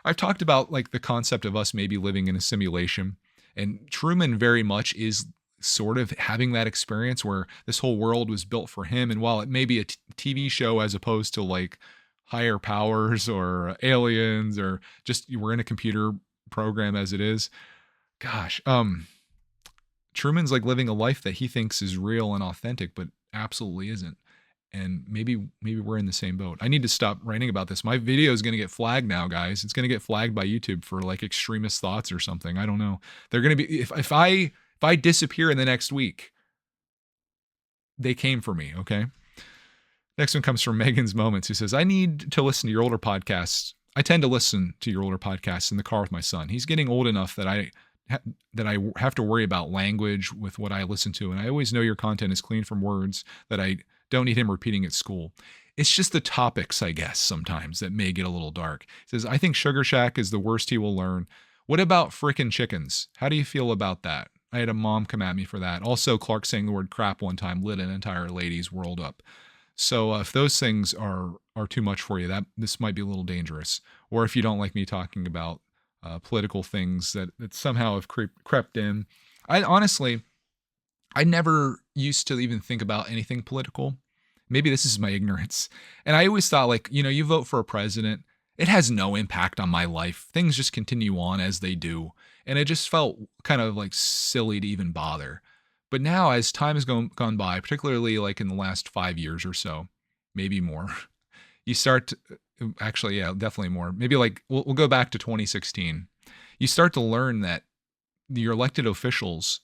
I've talked about like the concept of us maybe living in a simulation, and Truman very much is sort of having that experience where this whole world was built for him. And while it may be a TV show as opposed to like higher powers or aliens or just we're in a computer program as it is, gosh, Truman's like living a life that he thinks is real and authentic, but absolutely isn't. And maybe we're in the same boat. I need to stop writing about this. My video is going to get flagged now, guys. It's going to get flagged by YouTube for like extremist thoughts or something. I don't know. They're going to be, if I disappear in the next week, they came for me, okay? Next one comes from Megan's Moments, who says, I need to listen to your older podcasts. I tend to listen to your older podcasts in the car with my son. He's getting old enough that I have to worry about language with what I listen to. And I always know your content is clean from words that I don't need him repeating at school. It's just the topics, I guess, sometimes that may get a little dark. He says, I think Sugar Shack is the worst he will learn. What about frickin' chickens? How do you feel about that? I had a mom come at me for that. Also, Clark saying the word crap one time lit an entire ladies' world up. So if those things are too much for you, this might be a little dangerous. Or if you don't like me talking about political things that somehow have crept in. I never used to even think about anything political. Maybe this is my ignorance. And I always thought like, you vote for a president, it has no impact on my life. Things just continue on as they do. And it just felt kind of like silly to even bother. But now as time has gone by, particularly like in the last 5 years or so, maybe more, you start to, actually, yeah, definitely more. Maybe like we'll go back to 2016. You start to learn that your elected officials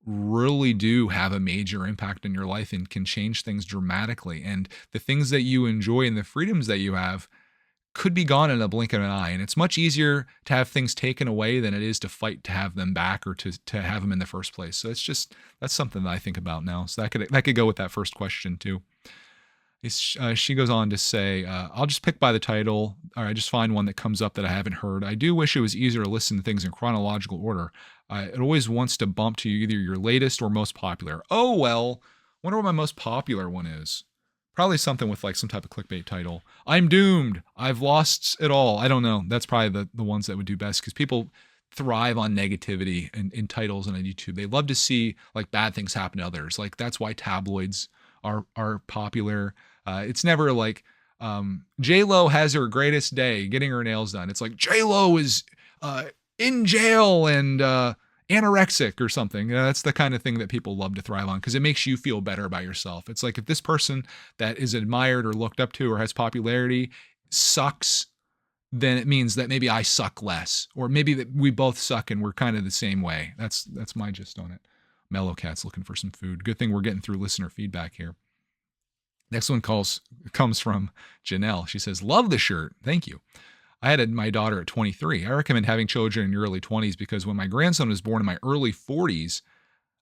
really do have a major impact in your life and can change things dramatically. And the things that you enjoy and the freedoms that you have could be gone in a blink of an eye. And it's much easier to have things taken away than it is to fight to have them back or to have them in the first place. So that's something that I think about now. So that could go with that first question too. She goes on to say, I'll just pick by the title, or I just find one that comes up that I haven't heard. I do wish it was easier to listen to things in chronological order. It always wants to bump to either your latest or most popular. Oh, well, wonder what my most popular one is. Probably something with like some type of clickbait title. I'm doomed. I've lost it all. I don't know. That's probably the ones that would do best because people thrive on negativity in titles and on YouTube. They love to see like bad things happen to others. Like that's why tabloids are popular. It's never like J-Lo has her greatest day getting her nails done. It's like J-Lo is in jail and anorexic or something. That's the kind of thing that people love to thrive on because it makes you feel better about yourself. It's like if this person that is admired or looked up to or has popularity sucks, then it means that maybe I suck less, or maybe that we both suck and we're kind of the same way. That's my gist on it. Mellow Cat's looking for some food. Good thing we're getting through listener feedback here. Next one comes from Janelle. She says, love the shirt. Thank you. I had my daughter at 23. I recommend having children in your early 20s because when my grandson was born in my early 40s,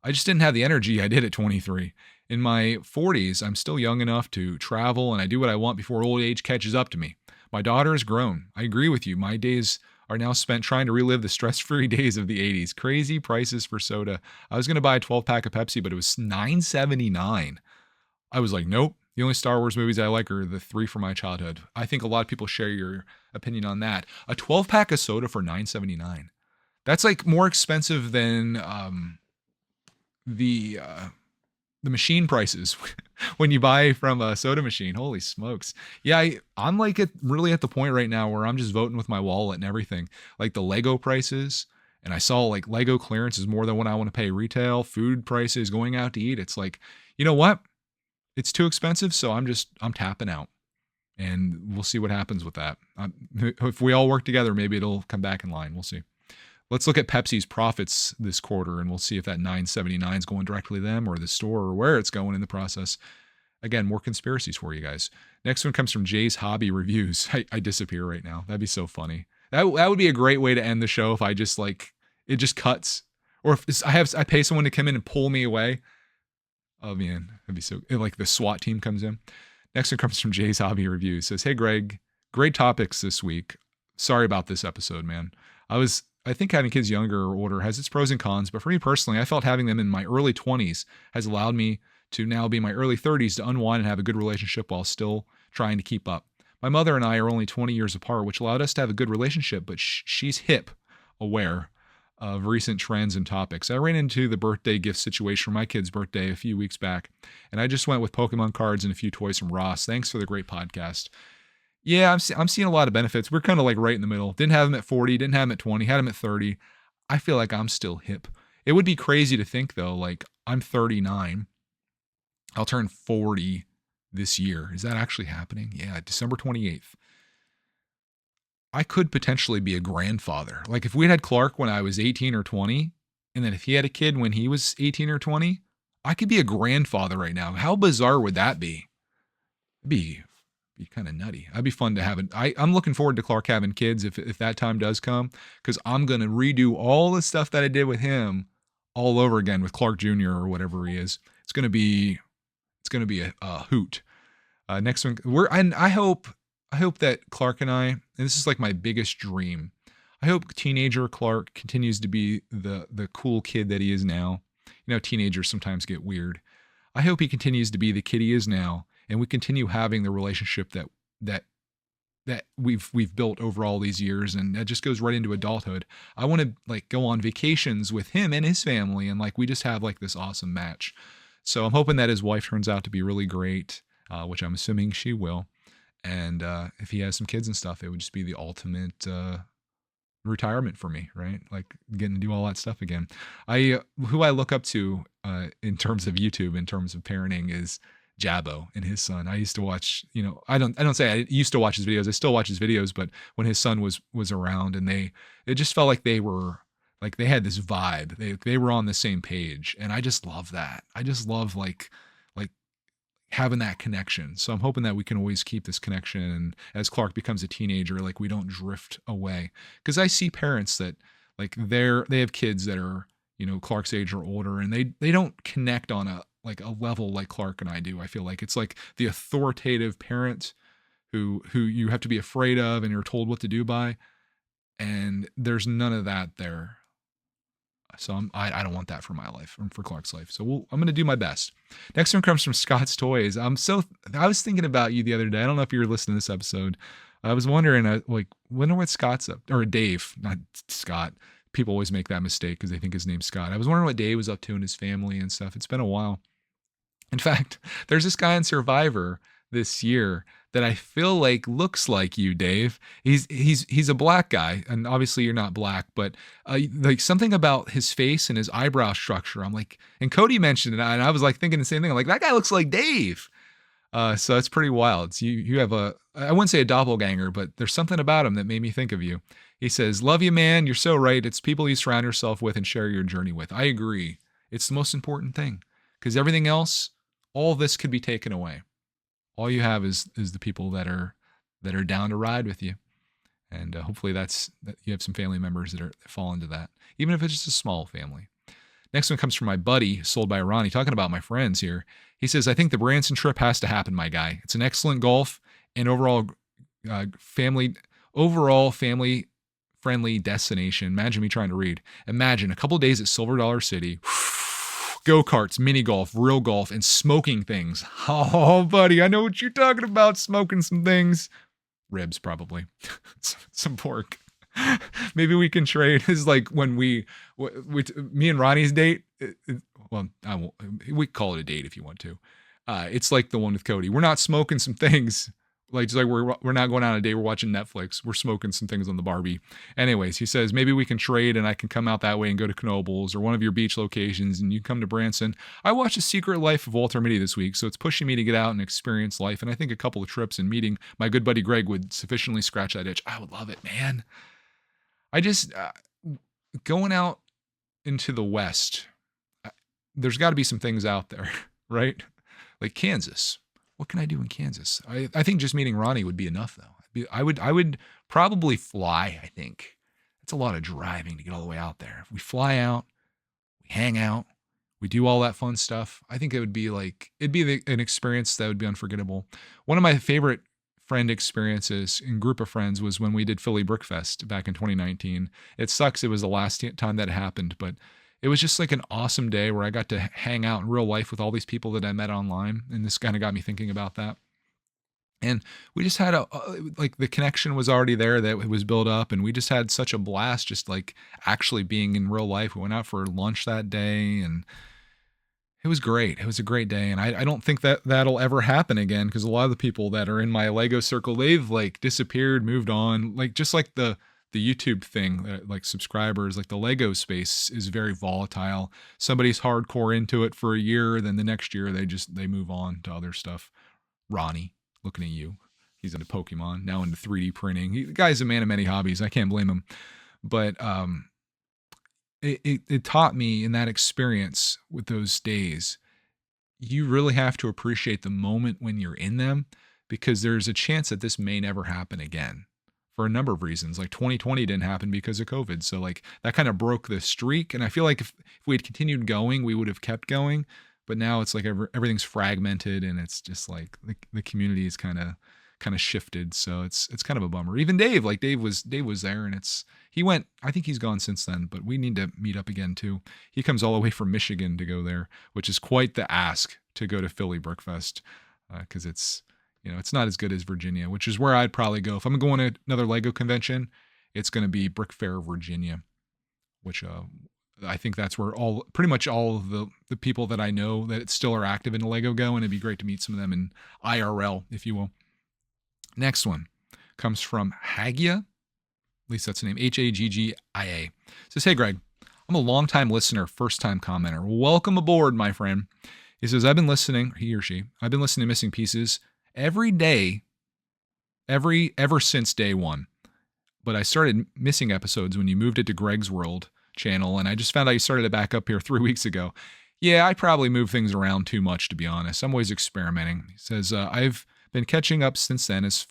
I just didn't have the energy I did at 23. In my 40s, I'm still young enough to travel and I do what I want before old age catches up to me. My daughter has grown. I agree with you. My days are now spent trying to relive the stress-free days of the 80s. Crazy prices for soda. I was going to buy a 12-pack of Pepsi, but it was $9.79. I was like, nope, The only Star Wars movies I like are the three from my childhood. I think a lot of people share your opinion on that. A 12 pack of soda for $9.79. That's like more expensive than the the machine prices when you buy from a soda machine. Holy smokes. Yeah, I'm like really at the point right now where I'm just voting with my wallet and everything. Like the Lego prices, and I saw like Lego clearance is more than what I want to pay retail. Food prices, going out to eat. It's like, you know what? It's too expensive, so I'm tapping out. And we'll see what happens with that. If we all work together, maybe it'll come back in line. We'll see. Let's look at Pepsi's profits this quarter, and we'll see if that 979 is going directly to them or the store or where it's going in the process. Again, more conspiracies for you guys. Next one comes from Jay's Hobby Reviews. I disappear right now. That'd be so funny. That would be a great way to end the show if I just like it just cuts, or if I pay someone to come in and pull me away. Oh man, that'd be so like the SWAT team comes in. Next one comes from Jay's Hobby Reviews. Says, "Hey Greg, great topics this week. Sorry about this episode, man. I think having kids younger or older has its pros and cons, but for me personally, I felt having them in my early 20s has allowed me to now be in my early 30s to unwind and have a good relationship while still trying to keep up. My mother and I are only 20 years apart, which allowed us to have a good relationship, but she's hip, aware of recent trends and topics. I ran into the birthday gift situation for my kid's birthday a few weeks back, and I just went with Pokemon cards and a few toys from Ross. Thanks for the great podcast." Yeah, I'm seeing a lot of benefits. We're kind of like right in the middle. Didn't have him at 40, didn't have him at 20, had him at 30. I feel like I'm still hip. It would be crazy to think though, like I'm 39. I'll turn 40 this year. Is that actually happening? Yeah, December 28th. I could potentially be a grandfather. Like if we had Clark when I was 18 or 20, and then if he had a kid when he was 18 or 20, I could be a grandfather right now. How bizarre would that be? It'd be kind of nutty. That'd be fun to have it. I'm looking forward to Clark having kids if that time does come, because I'm gonna redo all the stuff that I did with him all over again with Clark Jr. or whatever he is. It's gonna be a hoot. Next one, I hope that Clark and I, and this is like my biggest dream. I hope teenager Clark continues to be the cool kid that he is now. You know, teenagers sometimes get weird. I hope he continues to be the kid he is now, and we continue having the relationship that we've built over all these years, and that just goes right into adulthood. I want to like go on vacations with him and his family, and like we just have like this awesome match. So I'm hoping that his wife turns out to be really great, which I'm assuming she will. And if he has some kids and stuff, it would just be the ultimate retirement for me, right? Like getting to do all that stuff again. Who I look up to in terms of YouTube, in terms of parenting, is Jabbo and his son. I used to watch, I don't say I used to watch his videos. I still watch his videos, but when his son was around, and it just felt like they were like they had this vibe. They were on the same page, and I just love that. I just love like having that connection. So I'm hoping that we can always keep this connection, and as Clark becomes a teenager, like we don't drift away. Because I see parents that like they have kids that are Clark's age or older, and they don't connect on a level like Clark and I do. I feel like it's like the authoritative parent who you have to be afraid of and you're told what to do by, and there's none of that there. So I don't want that for my life and for Clark's life. So I'm going to do my best. Next one comes from Scott's Toys. I was thinking about you the other day. I don't know if you were listening to this episode. I was wondering, wonder what Scott's up, or Dave, not Scott. People always make that mistake because they think his name's Scott. I was wondering what Dave was up to and his family and stuff. It's been a while. In fact, there's this guy in Survivor this year that I feel like looks like you, Dave. He's a black guy, and obviously you're not black, but like something about his face and his eyebrow structure. I'm like, and Cody mentioned it, and I was like thinking the same thing. I'm like, that guy looks like Dave. So it's pretty wild. So you have I wouldn't say a doppelganger, but there's something about him that made me think of you. He says, "Love you, man. You're so right. It's people you surround yourself with and share your journey with." I agree. It's the most important thing, because everything else, all this could be taken away. All you have is the people that are down to ride with you, and hopefully that you have some family members that fall into that, even if it's just a small family. Next one comes from my buddy, Sold by Ronnie, talking about my friends here. He says, "I think the Branson trip has to happen, my guy. It's an excellent golf and overall family friendly destination." Imagine me trying to read. Imagine a couple of days at Silver Dollar City. Go-karts, mini golf, real golf, and smoking things. Oh, buddy, I know what you're talking about. Smoking some things. Ribs, probably. Some pork. Maybe we can trade. Is like when me and Ronnie's date. Well, I won't. We call it a date if you want to. It's like the one with Cody. We're not smoking some things. Like just like we're not going out on a date. We're watching Netflix. We're smoking some things on the Barbie. Anyways, he says maybe we can trade and I can come out that way and go to Knoebels or one of your beach locations and you come to Branson. I watched The Secret Life of Walter Mitty this week, so it's pushing me to get out and experience life. And I think a couple of trips and meeting my good buddy Greg would sufficiently scratch that itch. I would love it, man. I just going out into the West. There's got to be some things out there, right? Like Kansas. What can I do in Kansas? I think just meeting Ronnie would be enough, though. I would probably fly. I think it's a lot of driving to get all the way out there. If we fly out, we hang out, we do all that fun stuff. I think it'd be an experience that would be unforgettable. One of my favorite friend experiences in group of friends was when we did Philly Brickfest back in 2019. It sucks. It was the last time that happened, but it was just like an awesome day where I got to hang out in real life with all these people that I met online. And this kind of got me thinking about that. And we just had like the connection was already there, that it was built up. And we just had such a blast, just like actually being in real life. We went out for lunch that day and it was great. It was a great day. And I don't think that that'll ever happen again, because a lot of the people that are in my Lego circle, they've like disappeared, moved on, like just like the YouTube thing, like subscribers, like the Lego space is very volatile. Somebody's hardcore into it for a year, then the next year they move on to other stuff. Ronnie, looking at you. He's into Pokemon, now into 3D printing. The guy's a man of many hobbies. I can't blame him. But it taught me in that experience with those days, you really have to appreciate the moment when you're in them, because there's a chance that this may never happen again. For a number of reasons. Like 2020 didn't happen because of COVID. So like that kind of broke the streak. And I feel like if we had continued going, we would have kept going. But now it's like everything's fragmented and it's just like the community is kind of shifted. So it's kind of a bummer. Even Dave was there and he went, I think he's gone since then, but we need to meet up again too. He comes all the way from Michigan to go there, which is quite the ask to go to Philly Brickfest. Cause it's not as good as Virginia, which is where I'd probably go. If I'm going to another Lego convention, it's going to be Brick Fair, Virginia, which I think that's where pretty much all of the people that I know that still are active in Lego go, and it'd be great to meet some of them in IRL, if you will. Next one comes from Hagia. At least that's the name, Haggia. It says, hey, Greg, I'm a longtime listener, first-time commenter. Welcome aboard, my friend. He says, I've been listening to Missing Pieces every day, ever since day one. But I started missing episodes when you moved it to Greg's World channel, and I just found out you started it back up here 3 weeks ago. Yeah, I probably move things around too much, to be honest. I'm always experimenting. He says, I've been catching up since then. As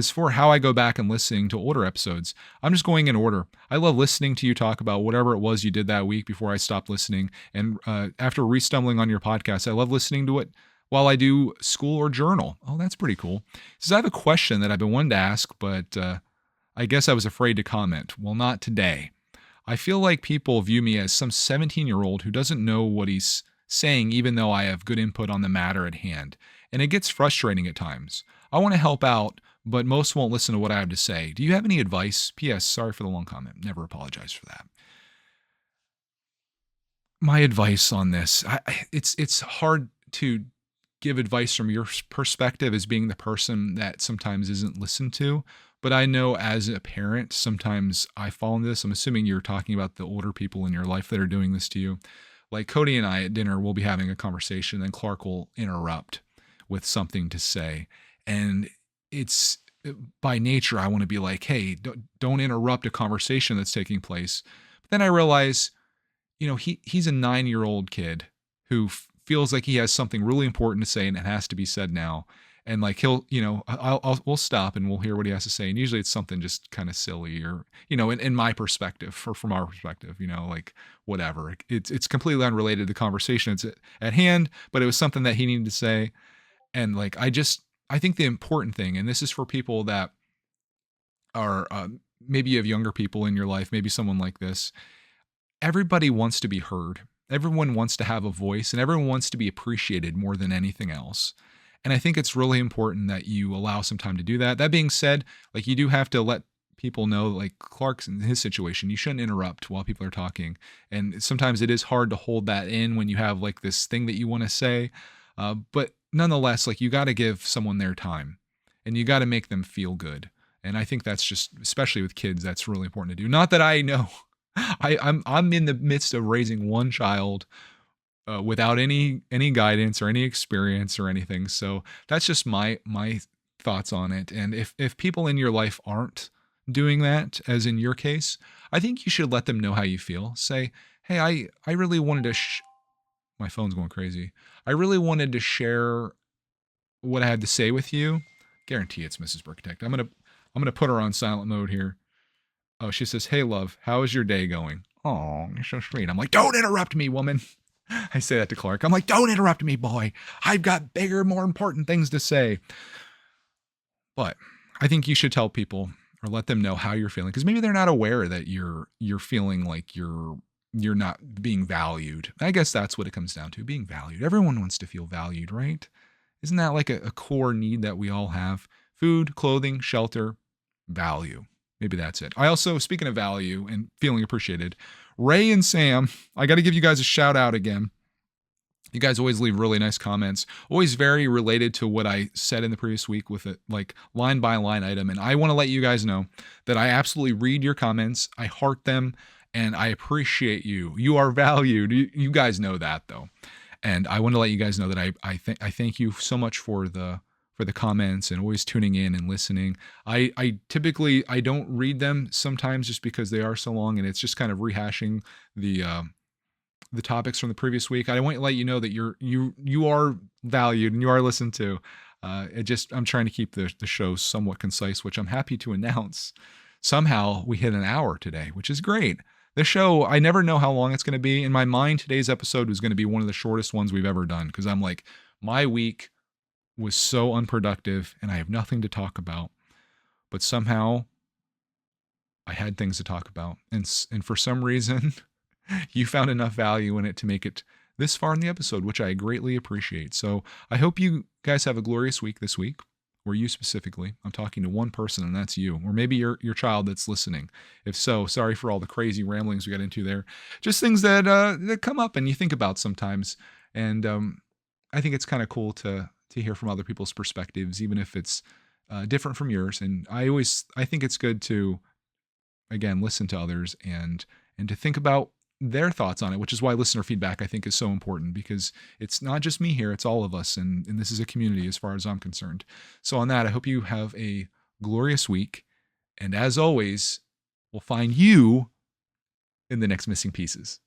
for how I go back and listening to older episodes, I'm just going in order. I love listening to you talk about whatever it was you did that week before I stopped listening. And after re-stumbling on your podcast, I love listening to it while I do school or journal. Oh, that's pretty cool. He says, I have a question that I've been wanting to ask, but I guess I was afraid to comment. Well, not today. I feel like people view me as some 17-year-old who doesn't know what he's saying, even though I have good input on the matter at hand. And it gets frustrating at times. I want to help out, but most won't listen to what I have to say. Do you have any advice? P.S. Sorry for the long comment. Never apologize for that. My advice on this, it's hard to give advice from your perspective as being the person that sometimes isn't listened to. But I know as a parent, sometimes I fall into this. I'm assuming you're talking about the older people in your life that are doing this to you. Like Cody and I at dinner, we'll be having a conversation, and Clark will interrupt with something to say. And it's by nature, I want to be like, hey, don't interrupt a conversation that's taking place. But then I realize, he's a 9-year-old kid who feels like he has something really important to say and it has to be said now. And like we'll stop and we'll hear what he has to say. And usually it's something just kind of silly or, in my perspective or from our perspective, like whatever. It's completely unrelated to the conversation it's at hand, but it was something that he needed to say. And like, I think the important thing, and this is for people that are, maybe you have younger people in your life, maybe someone like this, everybody wants to be heard. Everyone wants to have a voice and everyone wants to be appreciated more than anything else. And I think it's really important that you allow some time to do that. That being said, like you do have to let people know, like Clark's in his situation, you shouldn't interrupt while people are talking. And sometimes it is hard to hold that in when you have like this thing that you want to say. But nonetheless, like you got to give someone their time and you got to make them feel good. And I think that's just, especially with kids, that's really important to do. Not that I know, I'm in the midst of raising one child without any guidance or any experience or anything. So that's just my thoughts on it. And if people in your life aren't doing that, as in your case, I think you should let them know how you feel. Say, hey, I really wanted to. My phone's going crazy. I really wanted to share what I had to say with you. Guarantee it's Mrs. Burkitect. I'm gonna put her on silent mode here. Oh, she says, "Hey, love, how is your day going?" Oh, you're so sweet. I'm like, "Don't interrupt me, woman." I say that to Clark. I'm like, "Don't interrupt me, boy. I've got bigger, more important things to say." But I think you should tell people or let them know how you're feeling because maybe they're not aware that you're feeling like you're not being valued. I guess that's what it comes down to, being valued. Everyone wants to feel valued, right? Isn't that like a core need that we all have? Food, clothing, shelter, value. Maybe that's it. I also, speaking of value and feeling appreciated, Ray and Sam, I got to give you guys a shout out again. You guys always leave really nice comments, always very related to what I said in the previous week with it, like line by line item. And I want to let you guys know that I absolutely read your comments. I heart them and I appreciate you. You are valued. You guys know that though. And I want to let you guys know that I thank you so much for the comments and always tuning in and listening. I typically I don't read them sometimes just because they are so long and it's just kind of rehashing the topics from the previous week. I want to let you know that you are valued and you are listened to. I'm trying to keep the show somewhat concise, which I'm happy to announce. Somehow we hit an hour today, which is great. The show, I never know how long it's going to be. In my mind, today's episode was going to be one of the shortest ones we've ever done because I'm like, my week was so unproductive and I have nothing to talk about. But somehow I had things to talk about. And for some reason, you found enough value in it to make it this far in the episode, which I greatly appreciate. So I hope you guys have a glorious week this week. Or you specifically. I'm talking to one person, and that's you. Or maybe your child that's listening. If so, sorry for all the crazy ramblings we got into there. Just things that come up and you think about sometimes. And I think it's kind of cool to hear from other people's perspectives, even if it's different from yours. And I think it's good to, again, listen to others and to think about their thoughts on it, which is why listener feedback I think is so important because it's not just me here, it's all of us. And this is a community as far as I'm concerned. So on that, I hope you have a glorious week. And as always, we'll find you in the next Missing Pieces.